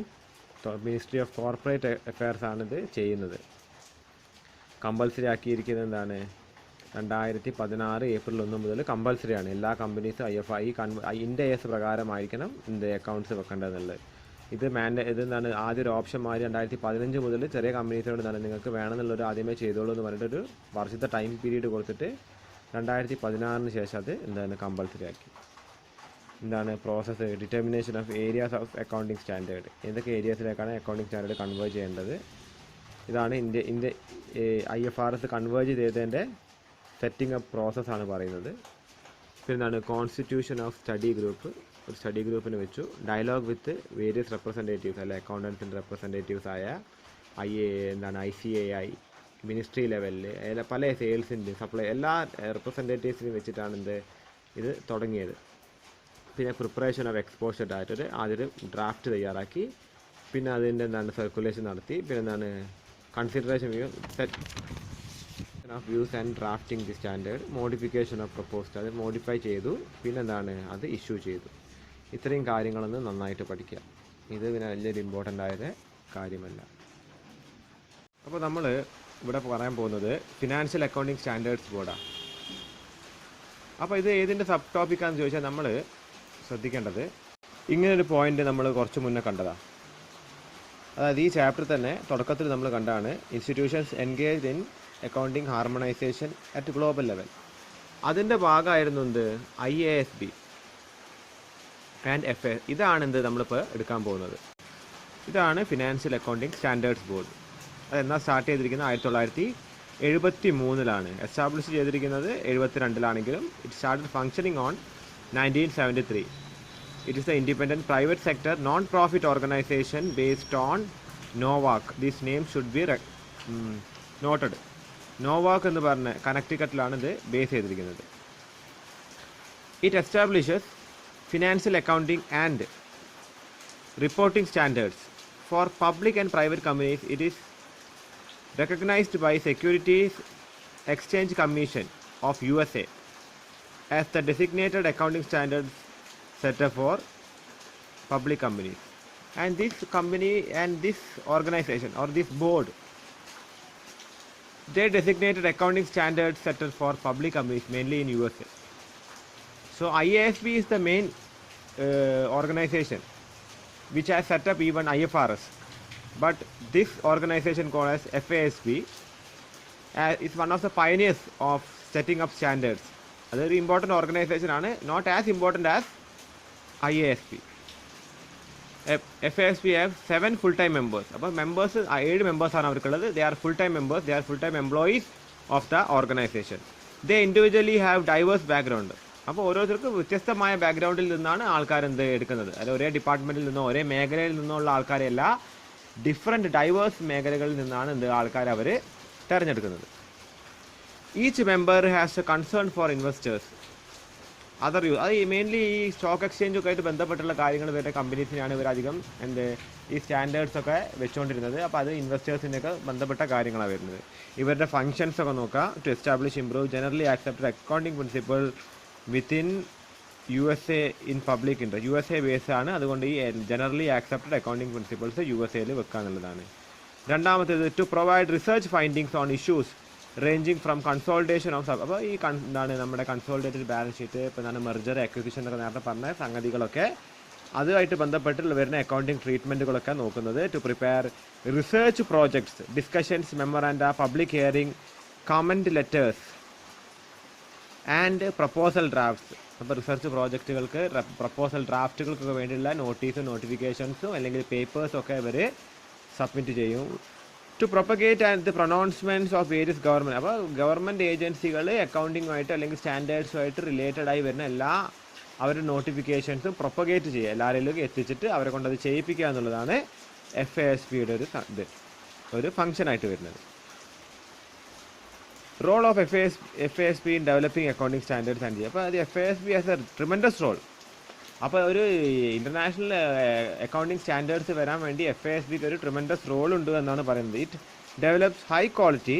മിനിസ്ട്രി ഓഫ് കോർപ്പറേറ്റ് അഫെയർസ് ആണിത് ചെയ്യുന്നത്. കമ്പൽസറി ആക്കിയിരിക്കുന്നത് എന്താണ്, 2016 ഏപ്രിൽ 1 മുതൽ കമ്പൽസറി ആണ്. എല്ലാ കമ്പനീസും ഇൻഡ് AS പ്രകാരമായിരിക്കണം എന്ത് അക്കൗണ്ട്സ് വെക്കേണ്ടതെന്നുള്ളത്. ഇതെന്താണ് ആദ്യം ഒരു ഓപ്ഷൻ മാറി 2015 മുതൽ ചെറിയ കമ്പനീസിനോട് എന്താണ് നിങ്ങൾക്ക് വേണമെന്നുള്ളൊരു ആദ്യമേ ചെയ്തോളൂ എന്ന് പറഞ്ഞിട്ടൊരു വർഷത്തെ ടൈം പീരീഡ് കൊടുത്തിട്ട് 2016 ശേഷം അത് എന്താണ് കമ്പൽസറി ആക്കി. എന്താണ് process, determination of areas of accounting standard. ഏതൊക്കെ ഏരിയാസിലേക്കാണ് അക്കൗണ്ടിങ് സ്റ്റാൻഡേർഡ് കൺവേർജ് ചെയ്യേണ്ടത്. ഇതാണ് ഇന്ത്യ IFRS കൺവേർജ് ചെയ്തതിൻ്റെ സെറ്റിംഗ് അപ്പ് പ്രോസസ്സാണ് പറയുന്നത്. പിന്നെ എന്താണ് കോൺസ്റ്റിറ്റ്യൂഷൻ ഓഫ് സ്റ്റഡി ഗ്രൂപ്പ്. ഒരു സ്റ്റഡി ഗ്രൂപ്പിന് വെച്ചു. ഡയലോഗ് വിത്ത് വേരിയസ് റെപ്രസെൻറ്റേറ്റീവ്സ് അല്ലെ അക്കൗണ്ടൻസിൻ്റെ റെപ്രസെൻറ്റേറ്റീവ്സ് ആയ ICAI മിനിസ്ട്രി ലെവലിൽ പല സെയിൽസിൻ്റെ സപ്ലൈ എല്ലാ റെപ്രസെൻറ്റേറ്റീവ്സിനെയും വെച്ചിട്ടാണ് ഇത് തുടങ്ങിയത്. പിന്നെ പ്രിപ്പറേഷൻ ഓഫ് എക്സ്പോഷർ ഡാറ്റ ആദ്യൊരു ഡ്രാഫ്റ്റ് തയ്യാറാക്കി. പിന്നെ അതിൻ്റെ എന്താണ് സർക്കുലേഷൻ നടത്തി. പിന്നെ എന്താണ് consideration of views and drafting the standard. Modification of proposed അത് മോഡിഫൈ ചെയ്തു. പിന്നെ എന്താണ് അത് ഇഷ്യൂ ചെയ്തു. ഇത്രയും കാര്യങ്ങളൊന്ന് നന്നായിട്ട് പഠിക്കുക. ഇത് പിന്നെ വലിയൊരു ഇമ്പോർട്ടൻ്റ് ആയ കാര്യമല്ല. അപ്പോൾ നമ്മൾ ഇവിടെ പറയാൻ പോകുന്നത് ഫിനാൻഷ്യൽ അക്കൗണ്ടിങ് സ്റ്റാൻഡേർഡ്സ് ബോർഡാണ്. അപ്പോൾ ഇത് ഏതിൻ്റെ സബ് ടോപ്പിക്കാണെന്ന് ചോദിച്ചാൽ നമ്മൾ ശ്രദ്ധിക്കേണ്ടത് ഇങ്ങനൊരു പോയിന്റ് നമ്മൾ കുറച്ച് മുന്നേ കണ്ടതാണ്. അതായത് ഈ ചാപ്റ്റർ തന്നെ തുടക്കത്തിൽ നമ്മൾ കണ്ടാണ് institutions engaged in accounting harmonisation at global level. അതിൻ്റെ ഭാഗമായിരുന്നു IASB ആൻഡ് FA. ഇതാണ് നമ്മളിപ്പോൾ എടുക്കാൻ പോകുന്നത്. ഇതാണ് ഫിനാൻഷ്യൽ അക്കൗണ്ടിങ് സ്റ്റാൻഡേർഡ്സ് ബോർഡ്. അതെന്നാ സ്റ്റാർട്ട് ചെയ്തിരിക്കുന്നത് 1973 എസ്റ്റാബ്ലിഷ് ചെയ്തിരിക്കുന്നത് 72 it started functioning on 1973. It is the independent private sector non profit organisation based on Novak. These name should be noted. Novak എന്ന് പറഞ്ഞ കണക്റ്റിക്കറ്റിലാണ് ഇത് ബേസ് ചെയ്തിരിക്കുന്നത്. It establishes financial accounting and reporting standards for public and private companies. It is recognized by Securities Exchange Commission of USA as the designated accounting standards setter for public companies. And this company and this organization or this board, they designated accounting standards setter for public companies mainly in USA. So IASB is the main organization which has set up even IFRS. But this organization called as FASB is one of the pioneers of setting up standards. That is an important organization, not as important as IASB. FASB have 7 full-time members. About members, 7 members are they are full-time members. They are full-time employees of the organization. They individually have diverse background. അപ്പോൾ ഓരോരുത്തർക്കും വ്യത്യസ്തമായ ബാക്ക്ഗ്രൗണ്ടിൽ നിന്നാണ് ആൾക്കാർ എടുക്കുന്നത്. അല്ല ഒരേ ഡിപ്പാർട്ട്മെൻറ്റിൽ നിന്നോ ഒരേ മേഖലയിൽ നിന്നുള്ള ആൾക്കാരെയല്ല, ഡിഫറെൻറ്റ് ഡൈവേഴ്സ് മേഖലകളിൽ നിന്നാണ് ആൾക്കാർ അവർ തിരഞ്ഞെടുക്കുന്നത്. Each member has A concern for investors. അത് മെയിൻലി ഈ സ്റ്റോക്ക് എക്സ്ചേഞ്ചൊക്കെ ആയിട്ട് ബന്ധപ്പെട്ടുള്ള കാര്യങ്ങൾ വരുന്ന കമ്പനീസിനാണ് ഇവരധികം ഈ സ്റ്റാൻഡേർഡ്സൊക്കെ വെച്ചുകൊണ്ടിരുന്നത്. അപ്പോൾ അത് ഇൻവെസ്റ്റേഴ്സിൻ്റെയൊക്കെ ബന്ധപ്പെട്ട കാര്യങ്ങളാണ് വരുന്നത്. ഇവരുടെ ഫങ്ഷൻസൊക്കെ നോക്കുക. To establish improve generally accepted accounting principle within USA in public interest. USA base ആണ്. അതുകൊണ്ട് ഈ ജനറലി ആക്സെപ്റ്റഡ് അക്കൗണ്ടിങ് പ്രിൻസിപ്പിൾസ് USAയിൽ വെക്കുക എന്നുള്ളതാണ്. രണ്ടാമത്തേത് to provide research findings on issues ranging from consolidation of അപ്പോൾ ഈ നമ്മുടെ കൺസോൾട്ടേറ്റഡ് ബാലൻസ് ഷീറ്റ്, ഇപ്പോൾ മെർജർ അക്വിസിഷൻ എന്നൊക്കെ നേരത്തെ പറഞ്ഞ സംഗതികളൊക്കെ അതുമായിട്ട് ബന്ധപ്പെട്ട് വരുന്ന അക്കൗണ്ടിങ് ട്രീറ്റ്മെൻറ്റുകളൊക്കെ നോക്കുന്നത്. To prepare research projects, discussions, memoranda, public hearing, comment letters and proposal drafts. അപ്പോൾ റിസർച്ച് പ്രോജക്റ്റുകൾക്ക് പ്രപ്പോസൽ ഡ്രാഫ്റ്റുകൾക്കൊക്കെ വേണ്ടിയുള്ള നോട്ടീസും നോട്ടിഫിക്കേഷൻസും അല്ലെങ്കിൽ പേപ്പേഴ്സൊക്കെ ഇവർ സബ്മിറ്റ് ചെയ്യും. To propagate and the pronouncements of various government. അപ്പോൾ ഗവൺമെൻറ് ഏജൻസികൾ അക്കൗണ്ടിങ്ങുമായിട്ട് അല്ലെങ്കിൽ സ്റ്റാൻഡേർഡ്സുമായിട്ട് റിലേറ്റഡ് ആയി വരുന്ന എല്ലാ അവരുടെ നോട്ടിഫിക്കേഷൻസും പ്രൊപ്പഗേറ്റ് ചെയ്യുക, എല്ലാവരിലും എത്തിച്ചിട്ട് അവരെ കൊണ്ടത് ചെയ്യിപ്പിക്കുക എന്നുള്ളതാണ് FASBയുടെ ഒരു ഫംഗ്ഷനായിട്ട് വരുന്നത്. Role of FASB in developing accounting standards and അപ്പോൾ അത് FASB has a tremendous role. അപ്പോൾ ഒരു ഇൻ്റർനാഷണൽ അക്കൗണ്ടിങ് സ്റ്റാൻഡേർഡ്സ് വരാൻ വേണ്ടി FASBക്ക് ഒരു ട്രിമൻഡസ് റോൾ ഉണ്ട് എന്നാണ് പറയുന്നത്. It develops high quality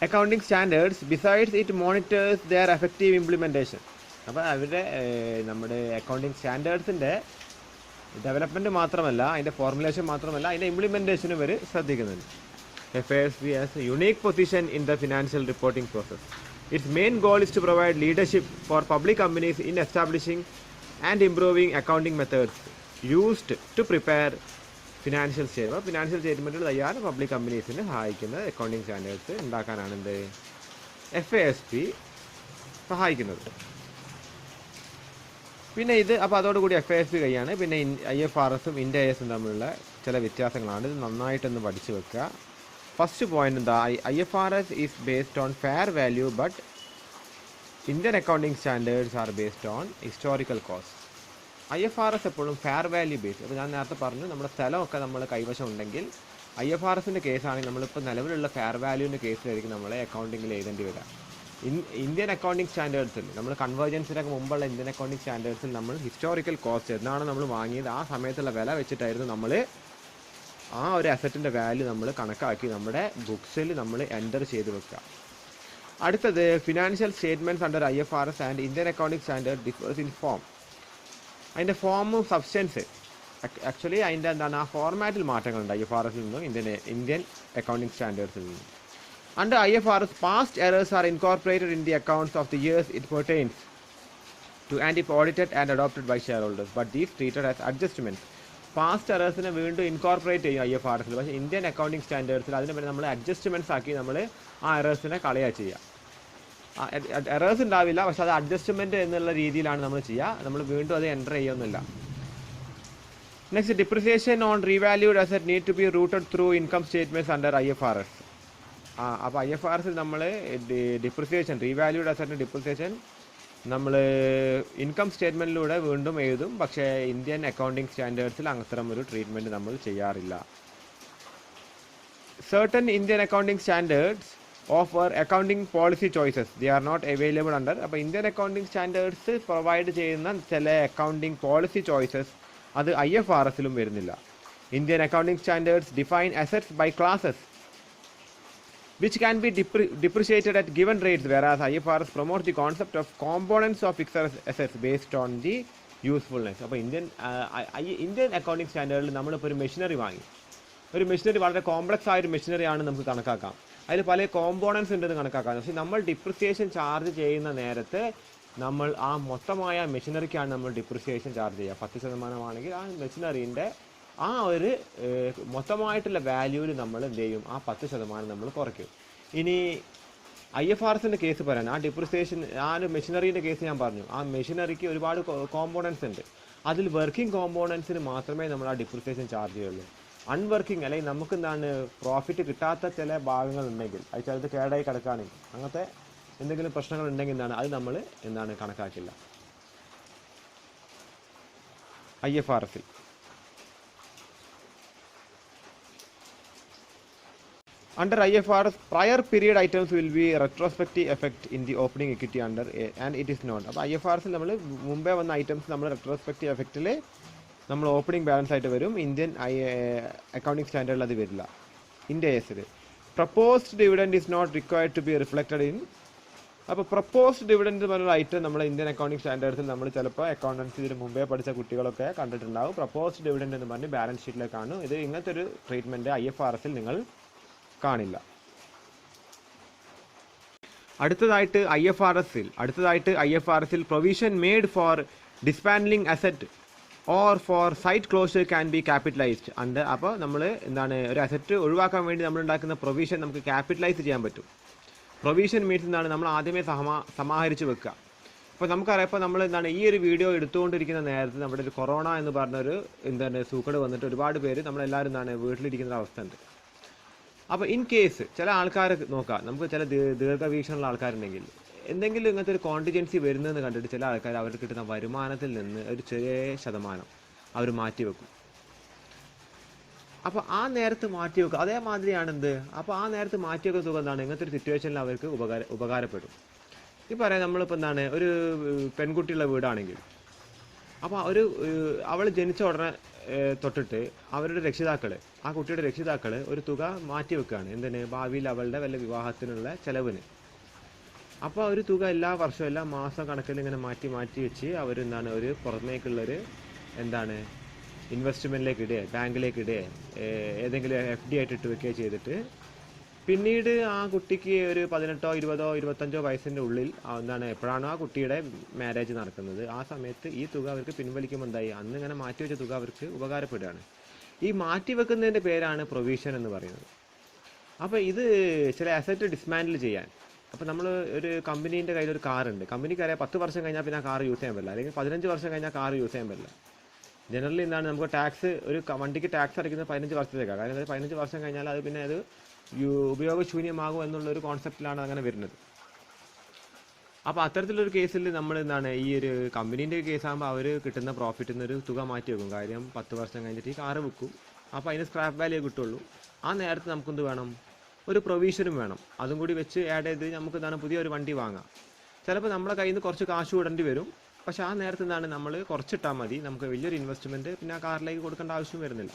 accounting standards besides it monitors their effective implementation. അപ്പോൾ അവരുടെ നമ്മുടെ അക്കൗണ്ടിങ് സ്റ്റാൻഡേർഡ്സിൻ്റെ ഡെവലപ്മെൻറ്റ് മാത്രമല്ല, അതിൻ്റെ ഫോർമുലേഷൻ മാത്രമല്ല, അതിൻ്റെ ഇംപ്ലിമെൻറ്റേഷനും ഇവർ ശ്രദ്ധിക്കുന്നുണ്ട്. FASB has a unique position in the financial reporting process. Its main goal is to provide leadership for public companies in establishing and improving accounting methods used to prepare financial statements. Financial സ്റ്റേറ്റ്മെൻറ്റുകൾ തയ്യാറ് public കമ്പനീസിന് സഹായിക്കുന്ന accounting standards ഉണ്ടാക്കാനാണ് എന്ത് FASB സഹായിക്കുന്നത്. പിന്നെ ഇത് അപ്പോൾ അതോടുകൂടി FASB കഴിയാണ്. പിന്നെ IFRSഉം IND-ASഉം തമ്മിലുള്ള ചില വ്യത്യാസങ്ങളാണ്. ഇത് നന്നായിട്ടൊന്ന് പഠിച്ചു വെക്കുക. ഫസ്റ്റ് പോയിന്റ് എന്താ, IFRS is based on fair value but Indian accounting standards are based on historical cost. IFRS എപ്പോഴും ഫെയർ വാല്യൂ ബേസ്ഡ്. അപ്പോൾ ഞാൻ നേരത്തെ പറഞ്ഞു, നമ്മുടെ സ്ഥലമൊക്കെ നമ്മൾ കൈവശം ഉണ്ടെങ്കിൽ IFRSൻ്റെ കേസാണെങ്കിൽ നമ്മളിപ്പോൾ നിലവിലുള്ള ഫെയർ വാല്യൂവിൻ്റെ കേസിലായിരിക്കും നമ്മളെ അക്കൗണ്ടിങ്ങിൽ എഴുതേണ്ടി വരിക. ഇന്ത്യൻ അക്കൗണ്ടിങ് സ്റ്റാൻഡേർഡ്സിൽ നമ്മൾ കൺവേർജൻസിനൊക്കെ മുമ്പുള്ള ഇന്ത്യൻ അക്കൗണ്ടിങ് സ്റ്റാൻഡേർഡ്സിൽ നമ്മൾ ഹിസ്റ്റോറിക്കൽ കോസ്റ്റ് എന്നാണ് നമ്മൾ വാങ്ങിയത്, ആ സമയത്തുള്ള വില വെച്ചിട്ടായിരുന്നു നമ്മൾ ആ ഒരു അസറ്റിൻ്റെ വാല്യൂ നമ്മൾ കണക്കാക്കി നമ്മുടെ ബുക്സിൽ നമ്മൾ എൻ്റർ ചെയ്ത് വെക്കുക. അടുത്തത് financial statements under IFRS and Indian accounting standard differs in form. അതിൻ്റെ ഫോമും സബ്സ്റ്റൻസ് ആക്ച്വലി അതിൻ്റെ എന്താണ് ആ ഫോർമാറ്റിൽ മാറ്റങ്ങളുണ്ട് IFRSൽ നിന്നും ഇന്ത്യൻ അക്കൗണ്ടിങ് സ്റ്റാൻഡേർഡ്സിൽ നിന്നും. Under IFRS, past errors are incorporated in the accounts of the years it pertains to and if audited and adopted by shareholders, but these treated as adjustments. Past എറേഴ്സിനെ വീണ്ടും incorporate ചെയ്യും IFRSൽ. പക്ഷേ Indian accounting സ്റ്റാൻഡേർഡ്സിൽ അതിന് പിന്നെ നമ്മൾ adjustments ആക്കി നമ്മൾ ആ എറേഴ്സിനെ കളയുക ചെയ്യുക. എറേഴ്സ് ഉണ്ടാവില്ല, പക്ഷേ അത് അഡ്ജസ്റ്റ്മെൻറ്റ് എന്നുള്ള രീതിയിലാണ് നമ്മൾ ചെയ്യുക. നമ്മൾ വീണ്ടും അത് എൻ്റർ ചെയ്യുന്നില്ല. Next, depreciation on revalued asset need to be routed through income statements under IFRS. അപ്പോൾ IFRSൽ നമ്മൾ ഡിപ്രിസിയേഷൻ, റീവാല്യൂഡ് അസറ്റിൻ്റെ ഡിപ്രിസിയേഷൻ നമ്മൾ ഇൻകം സ്റ്റേറ്റ്മെൻറ്റിലൂടെ വീണ്ടും എഴുതും. പക്ഷേ ഇന്ത്യൻ അക്കൗണ്ടിങ് സ്റ്റാൻഡേർഡ്സിൽ അത്തരം ഒരു ട്രീറ്റ്മെൻറ്റ് നമ്മൾ ചെയ്യാറില്ല. Certain Indian accounting standards offer accounting policy choices, they are not available under. അപ്പോൾ ഇന്ത്യൻ അക്കൗണ്ടിങ് സ്റ്റാൻഡേർഡ്സ് പ്രൊവൈഡ് ചെയ്യുന്ന ചില അക്കൗണ്ടിങ് പോളിസി ചോയ്സസ് അത് IFRSലും വരുന്നില്ല. Indian accounting standards define assets by classes which can be depreciated at given rates, whereas IFRS promotes the concept of components of fixed assets based on the usefulness. അപ്പോൾ Indian accounting സ്റ്റാൻഡേർഡിൽ നമ്മളിപ്പോൾ ഒരു machinery വാങ്ങി, ഒരു machinery വളരെ complex ആയൊരു മെഷീനറിയാണ് നമുക്ക് കണക്കാക്കാം, അതിൽ പല കോമ്പോണൻസ് ഉണ്ടെന്ന് കണക്കാക്കാം. പക്ഷേ നമ്മൾ ഡിപ്രിസിയേഷൻ ചാർജ് ചെയ്യുന്ന നേരത്ത് നമ്മൾ ആ മൊത്തമായ മെഷീനറിക്കാണ് നമ്മൾ ഡിപ്രിസിയേഷൻ ചാർജ് ചെയ്യുക. 10% ആണെങ്കിൽ ആ മെഷീനറീൻ്റെ ആ ഒരു മൊത്തമായിട്ടുള്ള വാല്യൂവിൽ നമ്മൾ എന്ത് ചെയ്യും, ആ 10% നമ്മൾ കുറയ്ക്കും. ഇനി IFRSൻ്റെ കേസ് പറയാൻ, ആ ഡിപ്രിസിയേഷൻ, ആ ഒരു മെഷീനറീൻ്റെ കേസ് ഞാൻ പറഞ്ഞു, ആ മെഷീനറിക്ക് ഒരുപാട് കോമ്പോണൻസ് ഉണ്ട്. അതിൽ വർക്കിംഗ് കോമ്പോണൻസിന് മാത്രമേ നമ്മൾ ആ ഡിപ്രിസിയേഷൻ ചാർജ് ചെയ്യുള്ളൂ. അൺവർക്കിംഗ് അല്ലെങ്കിൽ നമുക്ക് എന്താണ് പ്രോഫിറ്റ് കിട്ടാത്ത ചില ഭാഗങ്ങൾ ഉണ്ടെങ്കിൽ, അത് ചിലത് കേടായി കിടക്കുകയാണെങ്കിൽ, അങ്ങനത്തെ എന്തെങ്കിലും പ്രശ്നങ്ങൾ ഉണ്ടെങ്കിൽ എന്താണ് അത് നമ്മൾ എന്താണ് കണക്കാക്കില്ല IFRSൽ. Under IFRS, prior period items will be retrospective effect in the opening equity under and it is not. അപ്പോൾ IFRSൽ നമ്മൾ മുമ്പേ വന്ന ഐറ്റംസ് നമ്മൾ റെട്രോസ്പെക്റ്റീവ് എഫക്റ്റിൽ നമ്മൾ ഓപ്പണിംഗ് ബാലൻസ് ആയിട്ട് വരും. ഇന്ത്യൻ അക്കൗണ്ടിങ് സ്റ്റാൻഡേർഡിൽ അത് വരില്ല. IND-ASൽ proposed dividend is not required to be reflected in. അപ്പോൾ പ്രപ്പോസ്ഡ് ഡിവിഡൻഡ് എന്ന് പറഞ്ഞൊരു ഐറ്റം നമ്മൾ ഇന്ത്യൻ അക്കൗണ്ടിങ് സ്റ്റാൻഡേർഡ്സിൽ നമ്മൾ ചിലപ്പോൾ അക്കൗണ്ടൻസി ഇതിന് മുമ്പേ പഠിച്ച കുട്ടികളൊക്കെ കണ്ടിട്ടുണ്ടാവും. പ്രപ്പോസ്ഡ് ഡിവിഡൻഡ് എന്ന് പറഞ്ഞ് ബാലൻസ് ഷീറ്റിലേക്കാണ്. ഇത് ഇങ്ങനത്തെ ഒരു ട്രീറ്റ്മെൻറ്റ് IFRSൽ നിങ്ങൾ കാണില്ല. അടുത്തതായിട്ട് IFRSൽ provision made for dismantling asset or for site closure can be capitalised ഉണ്ട്. അപ്പോൾ നമ്മൾ എന്താണ് ഒരു അസറ്റ് ഒഴിവാക്കാൻ വേണ്ടി നമ്മൾ ഉണ്ടാക്കുന്ന പ്രൊവിഷൻ നമുക്ക് ക്യാപിറ്റലൈസ് ചെയ്യാൻ പറ്റും. പ്രൊവിഷൻ മീൻസ് എന്താണ്, നമ്മൾ ആദ്യമേ സമാഹരിച്ച് വെക്കുക. ഇപ്പോൾ നമുക്കറിയാം, ഇപ്പോൾ നമ്മൾ എന്താണ് ഈ ഒരു വീഡിയോ എടുത്തുകൊണ്ടിരിക്കുന്ന നേരത്ത് നമ്മുടെ ഒരു കൊറോണ എന്ന് പറഞ്ഞൊരു എന്താണ് സൂക്കേട് വന്നിട്ട് ഒരുപാട് പേര് നമ്മളെല്ലാവരും എന്താണ് വീട്ടിലിരിക്കുന്ന അവസ്ഥ ഉണ്ട്. അപ്പോൾ ഇൻ കേസ് ചില ആൾക്കാർ നോക്കാം, നമുക്ക് ചില ദീർഘവീക്ഷണമുള്ള ആൾക്കാരുണ്ടെങ്കിൽ എന്തെങ്കിലും ഇങ്ങനത്തെ ഒരു കോണ്ടിജൻസി വരുന്നതെന്ന് കണ്ടിട്ട് ചില ആൾക്കാർ അവർക്ക് കിട്ടുന്ന വരുമാനത്തിൽ നിന്ന് ഒരു ചെറിയ ശതമാനം അവർ മാറ്റിവെക്കും. അപ്പോൾ ആ നേരത്ത് മാറ്റിവെക്കുക അതേമാതിരിയാണ് എന്ത്, അപ്പോൾ ആ നേരത്ത് മാറ്റിവെക്കുന്ന തുക എന്താണ് ഇങ്ങനത്തെ ഒരു സിറ്റുവേഷനിൽ അവർക്ക് ഉപകാരപ്പെടും. ഈ പറയാം, നമ്മളിപ്പോൾ എന്താണ് ഒരു പെൺകുട്ടിയുള്ള വീടാണെങ്കിൽ, അപ്പോൾ അവൾ ജനിച്ച ഉടനെ തൊട്ടിട്ട് അവരുടെ രക്ഷിതാക്കൾ, ആ കുട്ടിയുടെ രക്ഷിതാക്കൾ ഒരു തുക മാറ്റി വെക്കുകയാണ് എന്തിന്, ഭാവിയിൽ അവളുടെ വല്ല വിവാഹത്തിനുള്ള ചിലവിന്. അപ്പോൾ ഒരു തുക എല്ലാ വർഷവും എല്ലാ മാസം കണക്കിൽ ഇങ്ങനെ മാറ്റി വെച്ച് അവരെന്താണ് ഒരു പുറമേക്കുള്ളൊരു എന്താണ് ഇൻവെസ്റ്റ്മെൻറ്റിലേക്ക് ഇടുക, ബാങ്കിലേക്ക് ഇടുക, ഏതെങ്കിലും FD ആയിട്ട് ഇട്ട് വെക്കുകയോ ചെയ്തിട്ട് പിന്നീട് ആ കുട്ടിക്ക് ഒരു 18, 20, 25 വയസ്സിൻ്റെ ഉള്ളിൽ എന്താണ് എപ്പോഴാണോ ആ കുട്ടിയുടെ മാരേജ് നടക്കുന്നത് ആ സമയത്ത് ഈ തുക അവർക്ക് പിൻവലിക്കുമ്പോൾ എന്തായി, അന്ന് ഇങ്ങനെ മാറ്റിവെച്ച തുക അവർക്ക് ഉപകാരപ്പെടുകയാണ്. ഈ മാറ്റിവെക്കുന്നതിൻ്റെ പേരാണ് പ്രൊവിഷൻ എന്ന് പറയുന്നത്. അപ്പോൾ ഇത് ചില അസറ്റ് ഡിസ്മാൻഡിൽ ചെയ്യാൻ, അപ്പോൾ നമ്മൾ ഒരു കമ്പനീൻ്റെ കയ്യിൽ ഒരു കാറുണ്ട്, കമ്പനിക്ക് അറിയാം 10 വർഷം കഴിഞ്ഞാൽ പിന്നെ ആ കാർ യൂസ് ചെയ്യാൻ പറ്റില്ല, അല്ലെങ്കിൽ 15 വർഷം കഴിഞ്ഞാൽ കാർ യൂസ് ചെയ്യാൻ പറ്റില്ല. ജനറലി എന്താണ് നമുക്ക് ടാക്സ്, ഒരു വണ്ടിക്ക് ടാക്സ് അടയ്ക്കുന്നത് 15 വർഷത്തേക്കാണ്. കാരണം 15 വർഷം കഴിഞ്ഞാൽ അത് പിന്നെ അത് ഉപയോഗശൂന്യമാകും എന്നുള്ളൊരു കോൺസെപ്റ്റിലാണ് അങ്ങനെ വരുന്നത്. അപ്പോൾ അത്തരത്തിലൊരു കേസിൽ നമ്മൾ എന്താണ് ഈ ഒരു കമ്പനീൻ്റെ കേസാകുമ്പോൾ അവർ കിട്ടുന്ന പ്രോഫിറ്റിൽ നിന്നൊരു തുക മാറ്റി വെക്കും. കാര്യം 10 വർഷം കഴിഞ്ഞിട്ട് ഈ കാറ് വിൽക്കും, അപ്പോൾ അതിന് സ്ക്രാപ്പ് വാല്യൂ കിട്ടുള്ളൂ. ആ നേരത്ത് നമുക്കെന്ത് വേണം, ഒരു പ്രൊവിഷനും വേണം. അതും കൂടി വെച്ച് ആഡ് ചെയ്ത് നമുക്ക് എന്താണ് പുതിയൊരു വണ്ടി വാങ്ങാം. ചിലപ്പോൾ നമ്മളെ കയ്യിൽ നിന്ന് കുറച്ച് കാശ് വിടേണ്ടി വരും, പക്ഷേ ആ നേരത്ത് എന്താണ് നമ്മൾ കുറച്ചിട്ടാൽ മതി, നമുക്ക് വലിയൊരു ഇൻവെസ്റ്റ്മെൻറ്റ് പിന്നെ ആ കാറിലേക്ക് കൊടുക്കേണ്ട ആവശ്യം വരുന്നില്ല.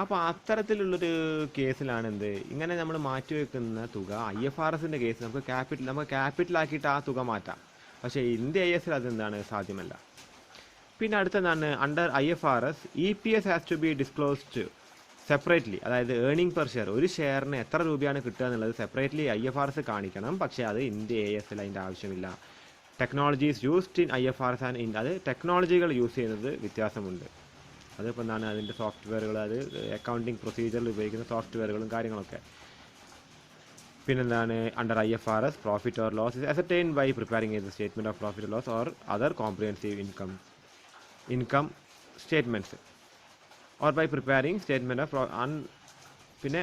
അപ്പോൾ അത്തരത്തിലുള്ളൊരു കേസിലാണ് എന്ത്, ഇങ്ങനെ നമ്മൾ മാറ്റിവെക്കുന്ന തുക IFRSൻ്റെ കേസ് നമുക്ക് ക്യാപിറ്റലാക്കിയിട്ട് ആ തുക മാറ്റാം. പക്ഷേ ഇന്ത്യ IASൽ അതെന്താണ് സാധ്യമല്ല. പിന്നെ അടുത്തെന്താണ്, under IFRS EPS has to be disclosed separately. അതായത് ഏർണിംഗ് പെർ ഷെയർ, ഒരു ഷെയറിന് എത്ര രൂപയാണ് കിട്ടുക എന്നുള്ളത് സെപ്പറേറ്റ്ലി IFRS കാണിക്കണം. പക്ഷേ അത് ഇന്ത്യ IASൽ അതിൻ്റെ ആവശ്യമില്ല. Technologies used in IFRS and അത് ടെക്നോളജികൾ യൂസ് ചെയ്യുന്നത് വ്യത്യാസമുണ്ട്. അതിപ്പോൾ എന്താണ് അതിൻ്റെ സോഫ്റ്റ്വെയറുകൾ, അത് അക്കൗണ്ടിങ് പ്രൊസീജിയറിൽ ഉപയോഗിക്കുന്ന സോഫ്റ്റ്വെയറുകളും കാര്യങ്ങളൊക്കെ. പിന്നെന്താണ്, under IFRS profit or loss is ascertained by preparing a statement of profit loss or other comprehensive income statements or by preparing statement of പിന്നെ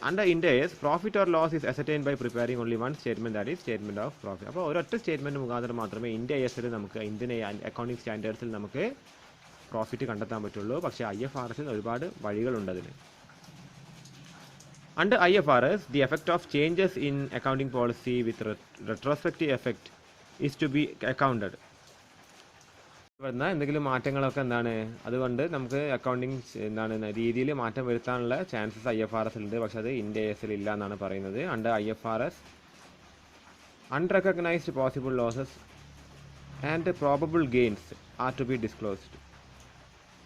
under India IAS profit or loss is ascertained by preparing only one statement, that is statement of profit. അപ്പോൾ ഒരൊറ്റ statement മുഖാന്തരം മാത്രമേ India IASൽ നമുക്ക് Indian accounting സ്റ്റാൻഡേർഡ്സിൽ നമുക്ക് profit കണ്ടെത്താൻ പറ്റുള്ളൂ. പക്ഷേ IFRSൽ ഒരുപാട് വഴികളുണ്ട് അതിന്. Under IFRS the effect of changes in accounting policy with retrospective effect is to be accounted. വരുന്ന എന്തെങ്കിലും മാറ്റങ്ങളൊക്കെ എന്താണ്, അതുകൊണ്ട് നമുക്ക് അക്കൗണ്ടിങ് എന്താണ് രീതിയിൽ മാറ്റം വരുത്താനുള്ള ചാൻസസ് IFRSലുണ്ട്. പക്ഷേ അത് ഇന്ത്യ IASൽ ഇല്ല എന്നാണ് പറയുന്നത്. Under IFRS unrecognised possible losses and probable gains are to be disclosed.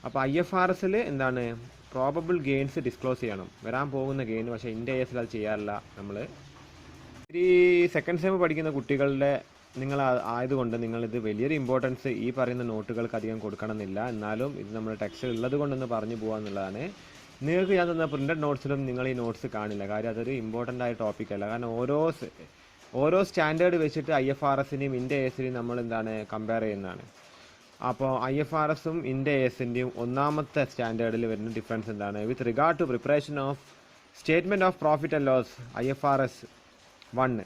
അപ്പോൾ IFRSൽ എന്താണ് പ്രോബബിൾ ഗെയിൻസ് ഡിസ്ക്ലോസ് ചെയ്യണം, വരാൻ പോകുന്ന ഗെയിൻ. പക്ഷേ ഇന്ത്യ IASൽ അത് ചെയ്യാറില്ല. നമ്മൾ ഈ സെക്കൻഡ് സെം പഠിക്കുന്ന കുട്ടികളുടെ ആയതുകൊണ്ട് നിങ്ങളിത് വലിയൊരു ഇമ്പോർട്ടൻസ് ഈ പറയുന്ന നോട്ടുകൾക്ക് അധികം കൊടുക്കണമെന്നില്ല. എന്നാലും ഇത് നമ്മൾ ടെക്സ്റ്റ് ഉള്ളത് കൊണ്ടൊന്ന് പറഞ്ഞു പോകാമെന്നുള്ളതാണ്. നിങ്ങൾക്ക് ഞാൻ തന്ന പ്രിൻ്റഡ് നോട്ട്സിലും നിങ്ങൾ ഈ നോട്ട്സ് കാണില്ല. കാര്യം അതൊരു ഇമ്പോർട്ടൻ്റ് ആയ ടോപ്പിക്കല്ല. കാരണം ഓരോ സ്റ്റാൻഡേർഡ് വെച്ചിട്ട് IFRSനെയും ഇന്ത്യ IASനെയും നമ്മൾ എന്താണ് കമ്പയർ ചെയ്യുന്നതാണ്. അപ്പോൾ IFRSും ഇന്ത്യ IASൻ്റെയും ഒന്നാമത്തെ സ്റ്റാൻഡേർഡിൽ വരുന്ന ഡിഫറൻസ് എന്താണ്, with regard to preparation of statement of profit and loss IFRS 1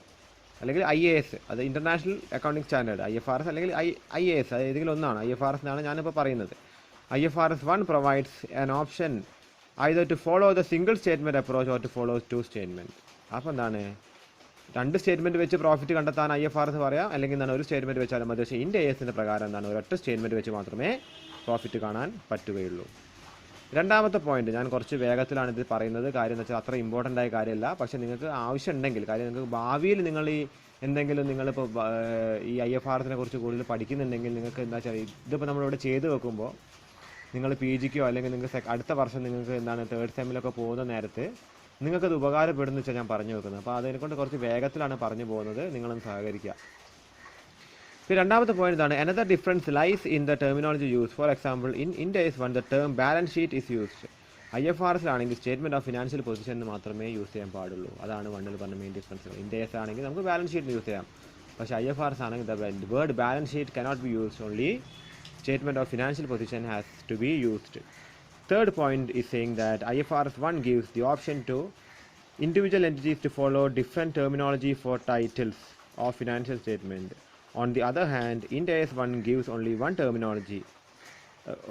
അല്ലെങ്കിൽ IAS, അത് ഇൻ്റർനാഷണൽ അക്കൗണ്ടിങ് സ്റ്റാൻഡേർഡ്. IFRS അല്ലെങ്കിൽ IAS, അത് ഏതെങ്കിലും ഒന്നാണ്. IFRS എന്നാണ് ഞാനിപ്പോൾ പറയുന്നത്. IFRS 1 provides an option either to follow the single statement approach or to follow two statement. അപ്പോൾ എന്താണ്, 2 സ്റ്റേറ്റ്മെൻറ്റ് വെച്ച് പ്രോഫിറ്റ് കണ്ടെത്താൻ IFRS പറയാം, അല്ലെങ്കിൽ എന്താണ് ഒരു സ്റ്റേറ്റ്മെൻറ്റ് വെച്ചാലും മതി. പക്ഷേ ഇന്ത്യ IASൻ്റെ പ്രകാരം എന്താണ് ഒരൊറ്റ സ്റ്റേറ്റ്മെൻറ്റ് വെച്ച് മാത്രമേ പ്രോഫിറ്റ് കാണാൻ പറ്റുകയുള്ളൂ. രണ്ടാമത്തെ പോയിന്റ് ഞാൻ കുറച്ച് വേഗത്തിലാണ് ഇത് പറയുന്നത്. കാര്യം എന്ന് വെച്ചാൽ അത്ര ഇമ്പോർട്ടൻ്റ് ആയ കാര്യമല്ല. പക്ഷേ നിങ്ങൾക്ക് ആവശ്യം ഉണ്ടെങ്കിൽ, കാര്യം നിങ്ങൾക്ക് ഭാവിയിൽ നിങ്ങൾ ഈ എന്തെങ്കിലും നിങ്ങളിപ്പോൾ ഈ IFRSനെ കുറിച്ച് കൂടുതൽ പഠിക്കുന്നുണ്ടെങ്കിൽ നിങ്ങൾക്ക് എന്താ വെച്ചാൽ ഇതിപ്പോൾ നമ്മളിവിടെ ചെയ്ത് വെക്കുമ്പോൾ നിങ്ങൾ PGക്കോ അല്ലെങ്കിൽ നിങ്ങൾക്ക് അടുത്ത വർഷം നിങ്ങൾക്ക് എന്താണ് 3rd സെമ്മിലൊക്കെ പോകുന്ന നേരത്ത് നിങ്ങൾക്കത് ഉപകാരപ്പെടുന്നു വെച്ചാൽ ഞാൻ പറഞ്ഞു വെക്കുന്നത്. അപ്പോൾ അതിനെക്കൊണ്ട് കുറച്ച് വേഗത്തിലാണ് പറഞ്ഞു പോകുന്നത്, നിങ്ങളൊന്ന് സഹകരിക്കുക. പിന്നെ രണ്ടാമത്തെ പോയിന്റ് ഇതാണ്, another difference lies in the terminology used. For example, in India is when the term balance sheet is used, IFRS-ലാണെങ്കിൽ സ്റ്റേറ്റ്മെൻറ്റ് ഓഫ് ഫിനാൻഷ്യൽ പൊസിഷൻ മാത്രമേ യൂസ് ചെയ്യാൻ പാടുള്ളൂ. അതാണ് വണ്ണിൽ പറഞ്ഞ മെയിൻ ഡിഫറൻസ്. IND-AS ആണെങ്കിൽ നമുക്ക് ബാലൻസ് ഷീറ്റിന് യൂസ് ചെയ്യാം. പക്ഷേ IFRS ആണെങ്കിൽ the word balance sheet cannot be used, only statement of financial position has to be used. Third point is saying that IFRS 1 gives the option to individual entities to follow different terminology for titles of financial statement. On the other hand, IND-AS 1 gives only one terminology.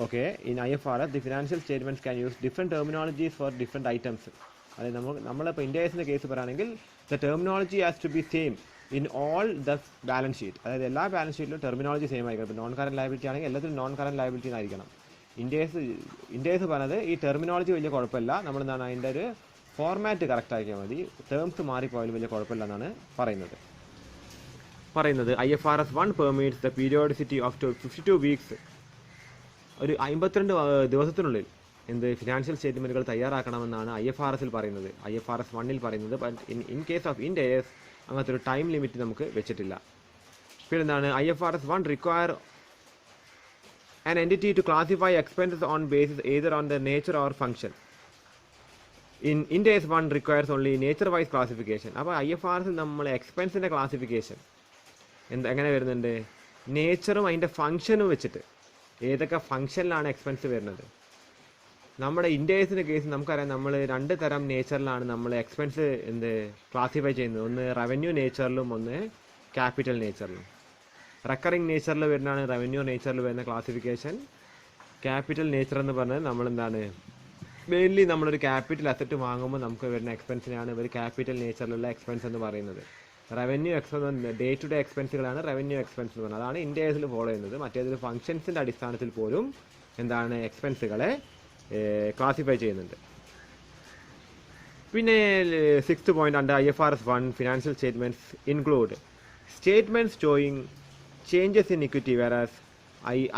Okay, in IFRS, the financial statements can use different terminologies for different items. അതായത് നമ്മളിപ്പോൾ IND-ASൻ്റെ case പറയുകയാണെങ്കിൽ the terminology has to be same in all the balance sheet. അതായത് എല്ലാ balance ഷീറ്റിലും terminology same ആയിരിക്കണം. ഇപ്പോൾ non current liability ആണെങ്കിൽ എല്ലാത്തിലും non current liability ആയിരിക്കണം. IND-AS പറഞ്ഞത് ഈ ടെർമിനോളജി വലിയ കുഴപ്പമില്ല, നമ്മളെന്താണ് അതിൻ്റെ ഒരു ഫോർമാറ്റ് കറക്റ്റ് ആക്കിയാൽ മതി, ടേംസ് മാറിപ്പോയാലും വലിയ കുഴപ്പമില്ല എന്നാണ് പറയുന്നത്. IFRS 1 permits the periodicity of 52 weeks. ഒരു 52 ദിവസത്തിനുള്ളിൽ ഫിനാൻഷ്യൽ സ്റ്റേറ്റ്മെൻറ്റുകൾ തയ്യാറാക്കണമെന്നാണ് IFRS-ൽ പറയുന്നത്, IFRS 1-ൽ പറയുന്നത്. But in case of IND-AS അങ്ങനത്തെ ഒരു ടൈം ലിമിറ്റ് നമുക്ക് വെച്ചിട്ടില്ല. പിന്നെന്താണ് IFRS 1 require an entity to classify expenses on basis either on the nature or function. In IND-AS 1 requires only nature wise classification. അപ്പോൾ IFRS-ൽ നമ്മൾ എക്സ്പെൻസിൻ്റെ classification എങ്ങനെ വരുന്നുണ്ട്? നേച്ചറും അതിൻ്റെ ഫംഗ്ഷനും വെച്ചിട്ട് ഏതൊക്കെ ഫംഗ്ഷനിലാണ് എക്സ്പെൻസ് വരുന്നത്. നമ്മുടെ IND-ASൻ്റെ കേസ് നമുക്കറിയാം, നമ്മൾ 2 തരം നേച്ചറിലാണ് നമ്മൾ എക്സ്പെൻസ് ക്ലാസിഫൈ ചെയ്യുന്നത്. ഒന്ന് റവന്യൂ നേച്ചറിലും ഒന്ന് ക്യാപിറ്റൽ നേച്ചറിലും. റെക്കറിങ് നേച്ചറിൽ വരുന്നതാണ് റവന്യൂ നേച്ചറിൽ വരുന്ന ക്ലാസിഫിക്കേഷൻ. ക്യാപിറ്റൽ നേച്ചർ എന്ന് പറഞ്ഞാൽ നമ്മളെന്താണ് മെയിൻലി നമ്മളൊരു ക്യാപിറ്റൽ അസറ്റ് വാങ്ങുമ്പോൾ നമുക്ക് വരുന്ന എക്സ്പെൻസിനാണ് ഇവർ ക്യാപിറ്റൽ നേച്ചറിലുള്ള എക്സ്പെൻസ് എന്ന് പറയുന്നത്. Revenue expense day to day എക്സ്പെൻസുകളാണ് റവന്യൂ എക്സ്പെൻസ് എന്ന് പറയുന്നത്. അതാണ് IND-ASൽ ഫോളോ ചെയ്യുന്നത്. മറ്റേതിൽ ഫംഗ്ഷൻസിൻ്റെ അടിസ്ഥാനത്തിൽ പോലും എക്സ്പെൻസുകളെ ക്ലാസിഫൈ ചെയ്യുന്നുണ്ട്. പിന്നെ 6th point under IFRS 1 financial statements include statements showing changes in equity versus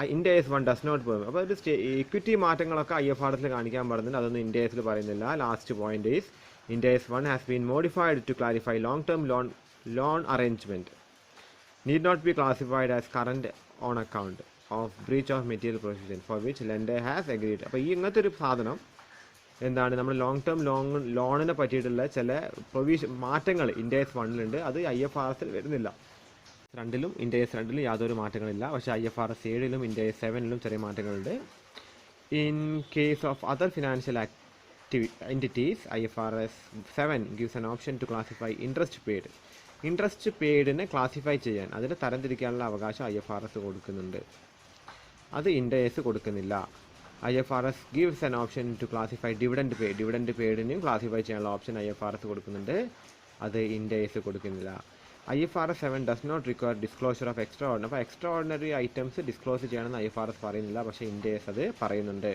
IND-AS 1 does not permit. അപ്പോൾ ഒരു ഇക്വിറ്റി മാറ്റങ്ങളൊക്കെ IFRS-ൽ കാണിക്കാൻ പാടുന്നുണ്ട്, അതൊന്നും IND-ASൽ പറയുന്നില്ല. Last point is IND-AS 1 has been modified to clarify long-term loan arrangement need not be classified as current on account of breach of material provision for which lender has agreed. അപ്പോൾ ഇങ്ങനത്തെ ഒരു സാധനം നമ്മൾ ലോങ് ടേം ലോണിനെ പറ്റിയിട്ടുള്ള ചില മാറ്റങ്ങൾ IND-AS 1-ലുണ്ട്, അത് IFRS-ൽ വരുന്നില്ല. IND-AS 2-ലും യാതൊരു മാറ്റങ്ങളില്ല. പക്ഷേ IFRS 7-ലും IND-AS 7-ലും ചെറിയ മാറ്റങ്ങളുണ്ട്. In case of other financial entities, IFRS 7 gives an option to classify interest paid. Interest പെയ്ഡിനെ ക്ലാസിഫൈ ചെയ്യാൻ, അതിനെ തരംതിരിക്കാനുള്ള അവകാശം IFRS കൊടുക്കുന്നുണ്ട്, അത് IND-AS കൊടുക്കുന്നില്ല. IFRS gives an option to classify dividend paid. Dividend പെയ്ഡിനെയും ക്ലാസിഫൈ ചെയ്യാനുള്ള ഓപ്ഷൻ IFRS കൊടുക്കുന്നുണ്ട്, അത് IND-AS കൊടുക്കുന്നില്ല. IFRS 7 does not require disclosure of extraordinary. അപ്പോൾ എക്സ്ട്രാ ഐറ്റംസ് ഡിസ്ക്ലോസ് ചെയ്യണമെന്ന് IFRS പറയുന്നില്ല, പക്ഷേ IND-AS അത് പറയുന്നുണ്ട്.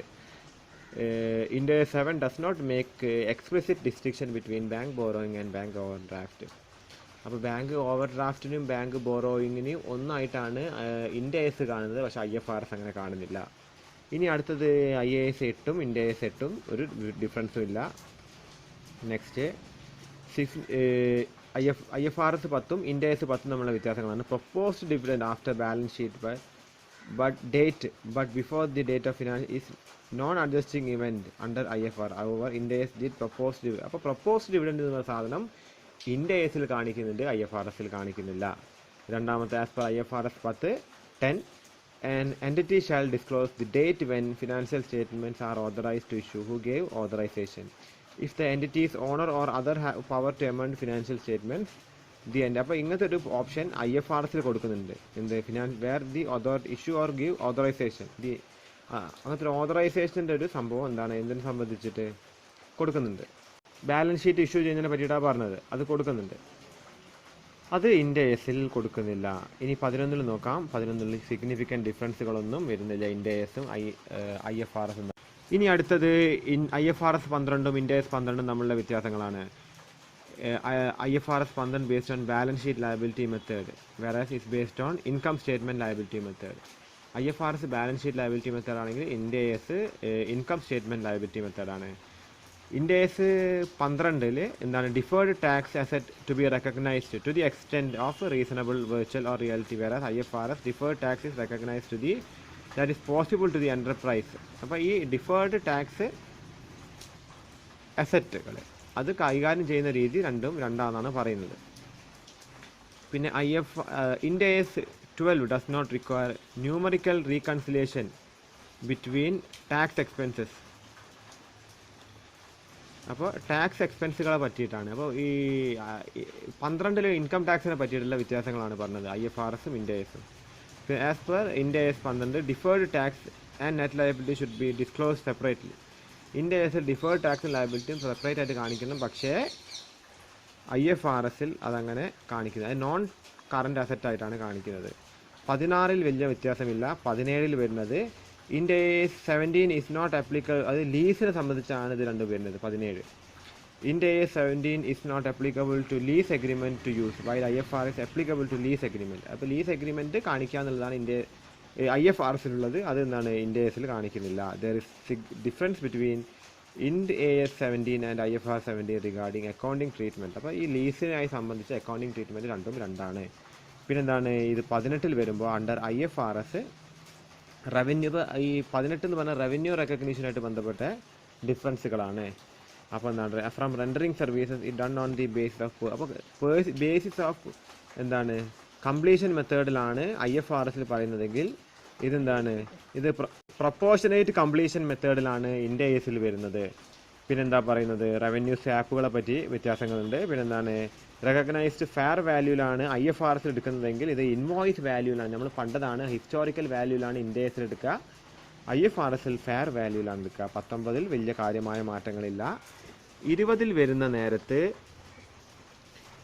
IND-AS 7 does not make explicit distinction between bank borrowing and bank overdraft. അപ്പോൾ ബാങ്ക് ഓവർ ഡ്രാഫ്റ്റിനും ബാങ്ക് ബോറോയിങ്ങിനും ഒന്നായിട്ടാണ് IND-AS കാണുന്നത്, പക്ഷേ IFRS അങ്ങനെ കാണുന്നില്ല. ഇനി അടുത്തത് IAS 8-ഉം IND-AS 8-ഉം ഒരു ഡിഫറൻസും ഇല്ല. നെക്സ്റ്റ് IFRS 10-ഉം IND-AS 10-ഉം തമ്മിലുള്ള വ്യത്യാസങ്ങളാണ്. Proposed dividend after balance sheet but before the date of finance is non-adjusting event under IFRS. However, IND-AS did proposed dividend. അപ്പോൾ പ്രൊപ്പോസ്ഡ് ഡിവിഡൻഡ് എന്ന സാധനം IND-ASൽ കാണിക്കുന്നുണ്ട്, IFRS-ൽ കാണിക്കുന്നില്ല. രണ്ടാമത്തെ as per IFRS 10, an entity shall disclose the date when financial statements are authorized to issue, who gave authorization. If the entity's owner or other have power to amend financial statements, the end. അപ്പോൾ ഇങ്ങനത്തെ ഒരു option IFRS-ൽ കൊടുക്കുന്നുണ്ട്, where the issue or give authorisation. അങ്ങനത്തെ ഒരു ഓതറൈസേഷൻ്റെ ഒരു സംഭവം എന്തിനെ സംബന്ധിച്ചിട്ട് കൊടുക്കുന്നുണ്ട്. ബാലൻസ് ഷീറ്റ് ഇഷ്യൂ ചെയ്യുന്നതിനെ പറ്റിയിട്ടാണ് പറഞ്ഞത്, അത് കൊടുക്കുന്നുണ്ട്, അത് IND-ASൽ കൊടുക്കുന്നില്ല. ഇനി 11-ൽ നോക്കാം. 11-ൽ സിഗ്നിഫിക്കൻറ്റ് ഡിഫറൻസുകളൊന്നും വരുന്നില്ല IND-ASും IFRS-ഉം. ഇനി അടുത്തത് IFRS 12-ഉം IND-AS 12-ഉം തമ്മിലുള്ള വ്യത്യാസങ്ങളാണ്. IFRS 12 based on balance sheet liability method, whereas it's based on income statement liability method. IFRS balance sheet liability method ആണെങ്കിൽ IND-AS income statement liability method ആണ്. IND-AS 12-ൽ deferred tax asset to be recognized to the extent of reasonable virtual or reality, whereas IFRS deferred tax is recognized to the that is possible to the enterprise. അപ്പോൾ ഈ deferred tax അസറ്റുകൾ, അത് കൈകാര്യം ചെയ്യുന്ന രീതി രണ്ടാണെന്നാണ് പറയുന്നത്. പിന്നെ Ind AS 12 does not require numerical reconciliation between tax expenses. അപ്പോൾ tax എക്സ്പെൻസുകളെ പറ്റിയിട്ടാണ്. അപ്പോൾ ഈ 12 ഇൻകം ടാക്സിനെ പറ്റിയിട്ടുള്ള വ്യത്യാസങ്ങളാണ് പറഞ്ഞത് IFRSും ഇൻഡ് ASും. As per Ind AS 12 deferred tax and net liability should be disclose separately. ഇൻഡ് ASൽ ഡിഫേർഡ് ടാക്സും ലയബിലിറ്റിയും സെപ്പറേറ്റ് ആയിട്ട് കാണിക്കണം, പക്ഷേ IFRSൽ അതങ്ങനെ കാണിക്കുന്നത്, അത് നോൺ കറൻറ്റ് അസറ്റായിട്ടാണ് കാണിക്കുന്നത്. 16 വലിയ വ്യത്യാസമില്ല. 17 വരുന്നത് ഇൻഡ് AS 17 ഈസ് നോട്ട് ആപ്ലിക്കബിൾ, അത് ലീസിനെ സംബന്ധിച്ചാണ് ഇത് രണ്ടും വരുന്നത്. 17 Ind AS 17 is not applicable to lease agreement to use while IFRS applicable to lease agreement. അപ്പോൾ ലീസ് എഗ്രിമെൻറ്റ് കാണിക്കുക എന്നുള്ളതാണ് IFRSിലുള്ളത്, അത് എന്താണ് ഇൻഡ് ASൽ കാണിക്കുന്നില്ല. There is difference between Ind AS 17 and IFRS 17 regarding accounting treatment. അപ്പോൾ ഈ ലീസിനായി സംബന്ധിച്ച് അക്കൗണ്ടിങ് ട്രീറ്റ്മെൻറ്റ് രണ്ടാണ്. പിന്നെന്താണ് ഇത് 18 വരുമ്പോൾ അണ്ടർ IFRS റവന്യൂ, ഈ 18 എന്ന് പറഞ്ഞാൽ റവന്യൂ റെക്കഗ്നീഷനായിട്ട് ബന്ധപ്പെട്ട ഡിഫറൻസുകളാണ്. അപ്പോൾ എന്താണ് from rendering services it done on the basis of, അപ്പോൾ ബേസിസ് ഓഫ് എന്താണ് കംപ്ലീഷൻ മെത്തേഡിലാണ് IFRSൽ പറയുന്നതെങ്കിൽ ഇതെന്താണ് ഇത് പ്രൊപ്പോർഷനേറ്റ് കംപ്ലീഷൻ മെത്തേഡിലാണ് ഇൻഡ് ASൽ വരുന്നത്. പിന്നെന്താ പറയുന്നത് റവന്യൂ സ്വാപ്പുകളെ പറ്റി വ്യത്യാസങ്ങളുണ്ട്. പിന്നെന്താണ് റെക്കഗ്നൈസ്ഡ് ഫെയർ വാല്യൂലാണ് IFRSൽ എടുക്കുന്നതെങ്കിൽ ഇത് ഇൻവോയ്സ് വാല്യൂലാണ്, നമ്മൾ പണ്ടതാണ് ഹിസ്റ്റോറിക്കൽ വാല്യൂലാണ് ഇൻഡ് ASൽ എടുക്കുക, IFRSൽ ഫെയർ വാല്യൂലാണ് എടുക്കുക. 19 വലിയ കാര്യമായ മാറ്റങ്ങളില്ല. 20 വരുന്ന നേരത്ത്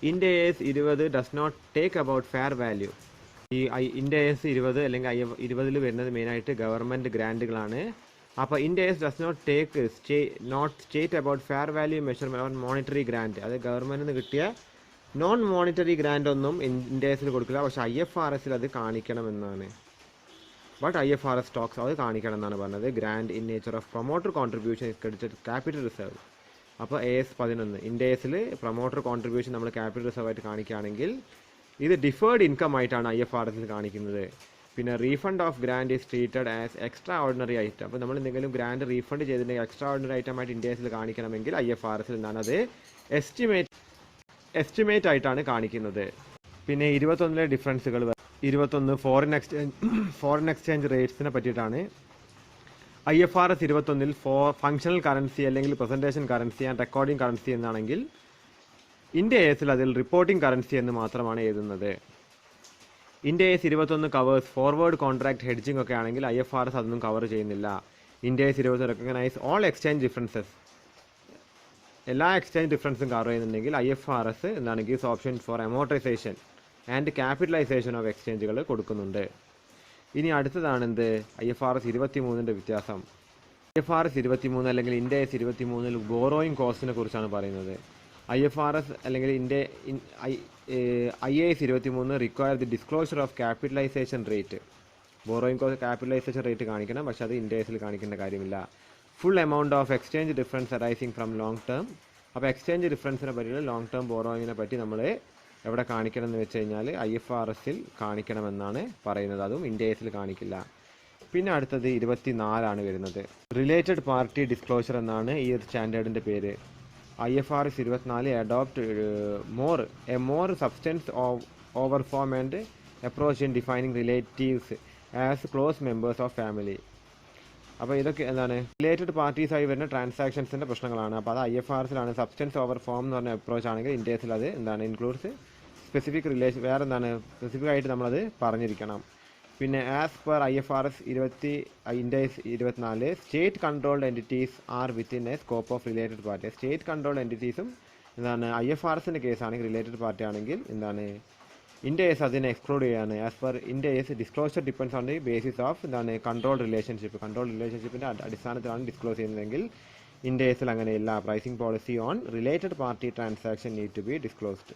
Ind AS 20 does not take about fair value. ഈ ഇൻഡ് AS 20 അല്ലെങ്കിൽ 20 വരുന്നത് മെയിനായിട്ട് ഗവൺമെൻറ് ഗ്രാൻറ്റുകളാണ്. അപ്പോൾ Ind AS does not take state about fair value measurement on monetary grant. അത് ഗവൺമെൻറ്റിൽ നിന്ന് കിട്ടിയ നോൺ മോണിറ്ററി ഗ്രാൻഡ് ഒന്നും ഇൻഡ് ASൽ കൊടുക്കില്ല, പക്ഷേ IFRSൽ അത് കാണിക്കണമെന്നാണ്. ബട്ട് IFRS സ്റ്റോക്സ് അത് കാണിക്കണം എന്നാണ് പറഞ്ഞത്. Grand in nature of promoter contribution credited capital reserve. അപ്പോൾ AS 11 ഇൻഡ് ASൽ പ്രൊമോട്ടർ കോൺട്രിബ്യൂഷൻ നമ്മൾ ക്യാപിറ്റൽ റിസർവ് ആയിട്ട് കാണിക്കുകയാണെങ്കിൽ ഇത് ഡിഫേർഡ് ഇൻകം ആയിട്ടാണ് IFRSൽ കാണിക്കുന്നത്. പിന്നെ refund of grand is treated as extra ordinary item. അപ്പോൾ നമ്മൾ എന്തെങ്കിലും ഗ്രാൻഡ് റീഫണ്ട് ചെയ്തിട്ടുണ്ടെങ്കിൽ എക്സ്ട്രാ ഓർഡിനറി ഐറ്റമായിട്ട് ഇൻഡ് ASൽ കാണിക്കണമെങ്കിൽ IFRSൽ എന്താണ് അത് എസ്റ്റിമേറ്റ് ആയിട്ടാണ് കാണിക്കുന്നത്. പിന്നെ 21 ഡിഫറൻസുകൾ 21 ഫോറിൻ എക്സ്ചേഞ്ച് റേറ്റ്സിനെ പറ്റിയിട്ടാണ്. IFRS 21 ഫങ്ഷണൽ കറൻസി അല്ലെങ്കിൽ presentation currency and recording currency എന്നാണെങ്കിൽ ഇൻഡ് ASൽ അതിൽ റിപ്പോർട്ടിംഗ് കറൻസി എന്ന് മാത്രമാണ് എഴുതുന്നത്. Ind AS 21 covers forward contract hedging ഒക്കെ ആണെങ്കിൽ IFRS അതൊന്നും കവർ ചെയ്യുന്നില്ല. Ind AS 21 recognise all exchange differences, എല്ലാ എക്സ്ചേഞ്ച് ഡിഫറൻസും കവർ ചെയ്യുന്നുണ്ടെങ്കിൽ IFRS എന്താണ് gives option for amortisation and capitalisation of എക്സ്ചേഞ്ചുകൾ കൊടുക്കുന്നുണ്ട്. ഇനി അടുത്തതാണ് IFRS 23 വ്യത്യാസം. IFRS 23 അല്ലെങ്കിൽ ഇൻഡ് AS 23 ബോറോയിങ് കോസ്റ്റിനെ കുറിച്ചാണ് പറയുന്നത്. IFRS അല്ലെങ്കിൽ IAS 23 require the disclosure of capitalisation rate. Borrowing cost capitalisation rate കാണിക്കണം, പക്ഷേ അത് ഇൻഡ് ASൽ കാണിക്കേണ്ട കാര്യമില്ല. Full amount of exchange difference arising from long term. അപ്പോൾ എക്സ്ചേഞ്ച് ഡിഫറൻസിനെ പറ്റിയുള്ള ലോങ് ടേം ബോറോയിങ്ങിനെ പറ്റി നമ്മൾ എവിടെ കാണിക്കണം എന്ന് വെച്ച് കഴിഞ്ഞാൽ IFRSൽ കാണിക്കണമെന്നാണ് പറയുന്നത്, അതും ഇൻഡ് ASൽ കാണിക്കില്ല. പിന്നെ അടുത്തത് 24 വരുന്നത്. റിലേറ്റഡ് പാർട്ടി ഡിസ്ക്ലോഷർ എന്നാണ് ഈ ഒരു സ്റ്റാൻഡേർഡിൻ്റെ പേര്. IFRS 24 adopt more substance over form and approach in defining relatives as close members of family. അപ്പോൾ ഇതൊക്കെ എന്താണ് റിലേറ്റഡ് പാർട്ടീസായി വരുന്ന ട്രാൻസാക്ഷൻസിൻ്റെ പ്രശ്നങ്ങളാണ്. അപ്പോൾ അത് IFRSലാണ്. സബ്സ്റ്റൻസ് ഓവർ ഫോം എന്ന് പറഞ്ഞ അപ്രോച്ച് ആണെങ്കിൽ ഇൻഡ് ASൽ അത് എന്താണ് ഇൻക്ലൂഡ്സ് സ്പെസിഫിക് റിലേഷൻ, വേറെ എന്താണ് സ്പെസിഫിക് ആയിട്ട് നമ്മളത് പറഞ്ഞിരിക്കണം. പിന്നെ as per IFRS Ind AS 24 state controlled entities are within a scope of related party. State controlled എൻറ്റിറ്റീസും എന്താണ് IFRSൻ്റെ കേസാണെങ്കിൽ റിലേറ്റഡ് പാർട്ടി ആണെങ്കിൽ എന്താണ് ഇൻഡ് AS അതിനെ എക്സ്ക്ലൂഡ് ചെയ്യാണ്. As per Ind AS disclosure depends on the basis of എന്താണ് control റിലേഷൻഷിപ്പിൻ്റെ അടിസ്ഥാനത്തിലാണ് ഡിസ്ക്ലോസ് ചെയ്യുന്നതെങ്കിൽ ഇൻഡ് ASൽ അങ്ങനെയില്ല. Pricing policy on related party transaction need to be disclosed.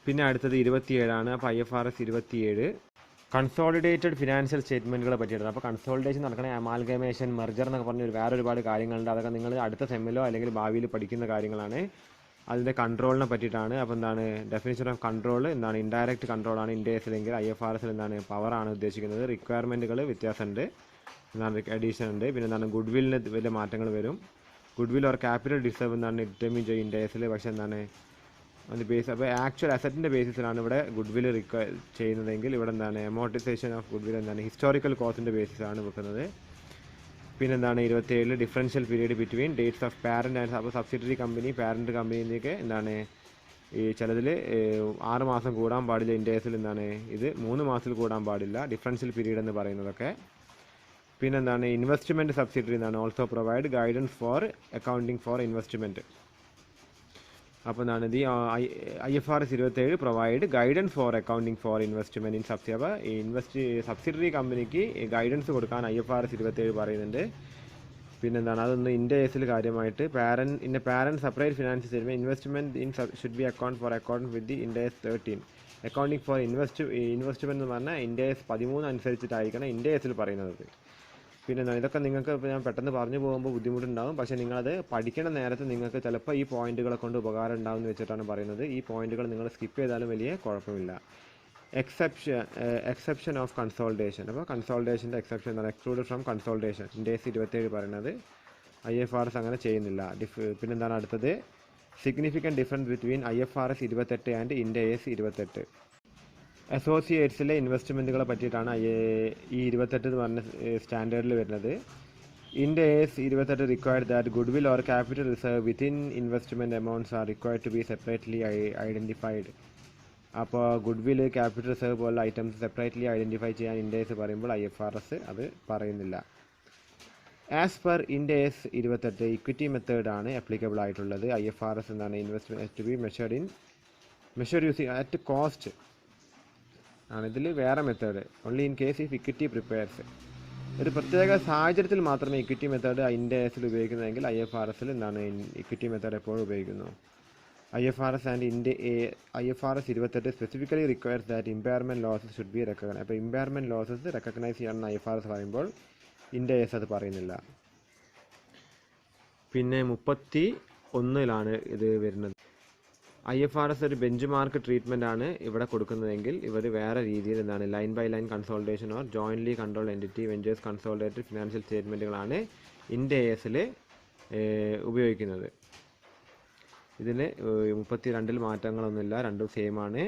പിന്നെ അടുത്തത് 27. അപ്പോൾ IFRS 27 കൺസോളിഡേറ്റഡ് ഫിനാൻഷ്യൽ സ്റ്റേറ്റ്മെൻറ്റുകളെ പറ്റിയിട്ടാണ്. അപ്പോൾ കൺസോളിഡേഷൻ നടക്കണ അമാൽഗമേഷൻ, മെർജർ എന്നൊക്കെ പറഞ്ഞ വേറെ ഒരുപാട് കാര്യങ്ങളുണ്ട്. അതൊക്കെ നിങ്ങൾ അടുത്ത സെമ്മിലോ അല്ലെങ്കിൽ ഭാവിയിൽ പഠിക്കുന്ന കാര്യങ്ങളാണ്. അതിൻ്റെ കൺട്രോളിനെ പറ്റിയിട്ടാണ്. അപ്പോൾ എന്താണ് ഡെഫിനിഷൻ ഓഫ് കൺട്രോൾ എന്താണ് ഇൻഡയറക്റ്റ് കൺട്രോളാണ് ഇൻഡ് ASലെങ്കിൽ IFRSൽ എന്താണ് പവറാണ് ഉദ്ദേശിക്കുന്നത്. റിക്വയർമെൻറ്റുകൾ വ്യത്യാസമുണ്ട്, എന്താണ് അഡീഷൻ ഉണ്ട്. പിന്നെ എന്താണ് ഗുഡ് വില്ലിന് വലിയ മാറ്റങ്ങൾ വരും. Good will or capital reserve എന്നാണ് ഡിറ്റർമിൻ ചെയ്യും ഇൻഡേഴ്സിൽ. പക്ഷേ എന്താണ് അത് ബേസ്, അപ്പോൾ ആക്ച്വൽ അസറ്റിൻ്റെ ബേസിസിലാണ് ഇവിടെ ഗുഡ് വിൽ ചെയ്യുന്നതെങ്കിൽ ഇവിടെ എന്താണ് അമോർട്ടൈസേഷൻ ഓഫ് ഗുഡ് വിൽ എന്താണ് ഹിസ്റ്റോറിക്കൽ കോസ്റ്റിൻ്റെ ബേസിസാണ് വെക്കുന്നത്. പിന്നെന്താണ് 27 differential period between dates of parent and അപ്പോൾ സബ്സിഡറി കമ്പനി പാരൻറ്റ് കമ്പനിയിലേക്ക് എന്താണ് ഈ ചിലതിൽ 6 മാസം കൂടാൻ പാടില്ല, ഇൻഡേഴ്സിൽ എന്താണ് ഇത് 3 മാസത്തിൽ കൂടാൻ പാടില്ല, ഡിഫറൻഷ്യൽ പീരീഡ് എന്ന് പറയുന്നതൊക്കെ. പിന്നെന്താണ് ഇൻവെസ്റ്റ്മെൻറ്റ് സബ്സിഡറി എന്നാണ് also provide guidance for accounting for investment. അപ്പോൾ എന്താണ് ഇത് IFRS 27 provide guidance for accounting for investment in subsidy. അപ്പോൾ സബ്സിഡറി കമ്പനിക്ക് ഗൈഡൻസ് കൊടുക്കാൻ IFRS 27 പറയുന്നുണ്ട്. പിന്നെന്താണ് അതൊന്ന് ഇൻഡേഴ്സിൽ കാര്യമായിട്ട് parent separate financial statement investment in should be account for account with the Ind AS 13. Accounting for investment എന്ന് പറഞ്ഞാൽ ഇൻഡേഴ്സ് 13 അനുസരിച്ചിട്ടായിരിക്കണം ഇൻഡേഴ്സിൽ പറയുന്നത്. പിന്നെ ഇതൊക്കെ നിങ്ങൾക്ക് ഇപ്പോൾ ഞാൻ പെട്ടെന്ന് പറഞ്ഞു പോകുമ്പോൾ ബുദ്ധിമുട്ടുണ്ടാകും, പക്ഷേ നിങ്ങളത് പഠിക്കേണ്ട നേരത്ത് നിങ്ങൾക്ക് ചിലപ്പോൾ ഈ പോയിന്റുകളെ കൊണ്ട് ഉപകാരം ഉണ്ടാവും എന്ന് വെച്ചിട്ടാണ് പറയുന്നത്. ഈ പോയിന്റുകൾ നിങ്ങൾ സ്കിപ്പ് ചെയ്താലും വലിയ കുഴപ്പമില്ല. Exception of consolidation. അപ്പോൾ കൺസോൾട്ടേഷൻ്റെ എക്സെപ്ഷൻ എന്താണ്? എക്സ്ക്ലൂഡഡ് ഫ്രം കൺസോൾട്ടേഷൻ ഇൻഡേഴ്സ് 27 പറയുന്നത്. IFRS അങ്ങനെ ചെയ്യുന്നില്ല. പിന്നെന്താണ് അടുത്തത്? Significant difference between IFRS 28 and Ind AS 28. അസോസിയേറ്റ്സിലെ ഇൻവെസ്റ്റ്മെൻറ്റുകളെ പറ്റിയിട്ടാണ് ഈ 28 എന്ന് പറഞ്ഞ സ്റ്റാൻഡേർഡിൽ വരുന്നത്. Ind AS 28 required that goodwill or capital reserve within investment amounts are required to be separately identified. അപ്പോൾ ഗുഡ് വിൽ ക്യാപിറ്റൽ റിസർവ് പോലുള്ള ഐറ്റംസ് സെപ്പറേറ്റ്ലി ഐഡൻറ്റിഫൈ ചെയ്യാൻ ഇൻഡേഴ്സ് പറയുമ്പോൾ IFRS അത് പറയുന്നില്ല. ആസ് പെർ ഇൻഡേഴ്സ് 28 ഇക്വിറ്റി മെത്തേഡാണ് ആപ്ലിക്കബിൾ ആയിട്ടുള്ളത്. IFRS എന്താണ് investment to be measured using at cost ആണ്. ഇതിൽ വേറെ method only in case if equity prepares. ഒരു പ്രത്യേക സാഹചര്യത്തിൽ മാത്രമേ ഇക്വിറ്റി മെത്തേഡ് ഇൻഡേഴ്സിൽ ഉപയോഗിക്കുന്നതെങ്കിൽ IFRSൽ എന്താണ് ഇക്വിറ്റി മെത്തേഡ് എപ്പോഴും ഉപയോഗിക്കുന്നു. IFRS 28 specifically requires that impairment losses should be recognise. അപ്പോൾ ഇമ്പയർമെൻറ്റ് ലോസസ് റെക്കഗ്നൈസ് ചെയ്യണമെന്ന് IFRS പറയുമ്പോൾ ഇൻഡേഴ്സ് അത് പറയുന്നില്ല. പിന്നെ 31 ഇത് വരുന്നത്. IFRS ഒരു ബെഞ്ച് മാർക്ക് ട്രീറ്റ്മെൻ്റ് ആണ് ഇവിടെ കൊടുക്കുന്നതെങ്കിൽ ഇവർ വേറെ രീതിയിൽ എന്താണ് line by line consolidation or jointly control entity ventures consolidated financial സ്റ്റേറ്റ്മെൻറ്റുകളാണ് ഇൻഡേഴ്സിൽ ഉപയോഗിക്കുന്നത്. ഇതിന് 32 മാറ്റങ്ങളൊന്നുമില്ല, രണ്ടും സെയിം ആണ്.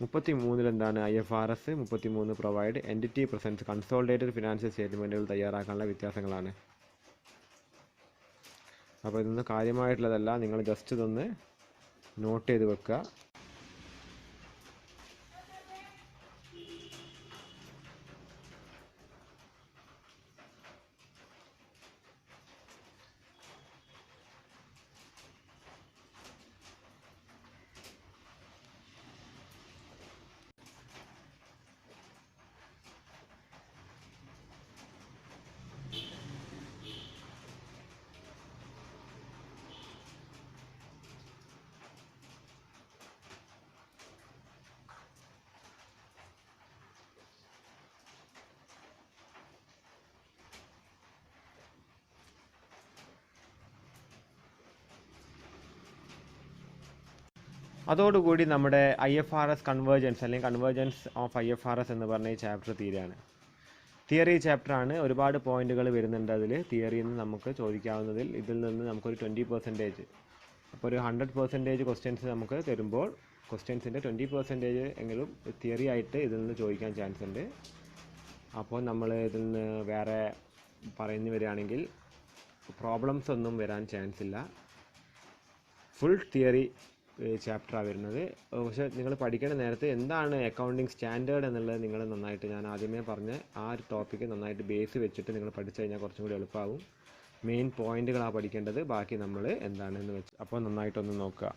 33 എന്താണ് IFRS 33 provide entity presents consolidated financial സ്റ്റേറ്റ്മെൻറ്റുകൾ തയ്യാറാക്കാനുള്ള വ്യത്യാസങ്ങളാണ്. അപ്പോൾ ഇതൊന്നും കാര്യമായിട്ടുള്ളതല്ല, നിങ്ങൾ ജസ്റ്റ് ഇതൊന്ന് നോട്ട് ചെയ്ത് വെക്കുക. അതോടുകൂടി നമ്മുടെ IFRS കൺവേർജൻസ് അല്ലെങ്കിൽ കൺവേർജൻസ് ഓഫ് IFRS എന്ന് പറഞ്ഞ ഈ ചാപ്റ്റർ തീരുകയാണ്. തിയറി ചാപ്റ്ററാണ്, ഒരുപാട് പോയിന്റുകൾ വരുന്നുണ്ട് അതിൽ. തിയറിയിൽ നിന്ന് നമുക്ക് ചോദിക്കാവുന്നതിൽ ഇതിൽ നിന്ന് നമുക്കൊരു 20%, അപ്പോൾ ഒരു 100% ക്വസ്റ്റ്യൻസ് നമുക്ക് തരുമ്പോൾ ക്വസ്റ്റ്യൻസിൻ്റെ 20% എങ്കിലും തിയറി ആയിട്ട് ഇതിൽ നിന്ന് ചോദിക്കാൻ ചാൻസ് ഉണ്ട്. അപ്പോൾ നമ്മൾ ഇതിൽ നിന്ന് വേറെ പറയുന്നു വരികയാണെങ്കിൽ പ്രോബ്ലംസ് ഒന്നും വരാൻ ചാൻസ് ഇല്ല. ഫുൾ തിയറി ചാപ്റ്ററാണ് വരുന്നത്. പക്ഷേ നിങ്ങൾ പഠിക്കേണ്ട നേരത്തെ എന്താണ് അക്കൗണ്ടിങ് സ്റ്റാൻഡേർഡ് എന്നുള്ളത് നിങ്ങൾ നന്നായിട്ട്, ഞാൻ ആദ്യമേ പറഞ്ഞ ആ ഒരു ടോപ്പിക്ക് നന്നായിട്ട് ബേസ് വെച്ചിട്ട് നിങ്ങൾ പഠിച്ചു കഴിഞ്ഞാൽ കുറച്ചും കൂടി എളുപ്പമാകും. മെയിൻ പോയിന്റുകളാണ് പഠിക്കേണ്ടത്, ബാക്കി നമ്മൾ എന്താണെന്ന് വെച്ച് അപ്പോൾ നന്നായിട്ടൊന്ന് നോക്കുക.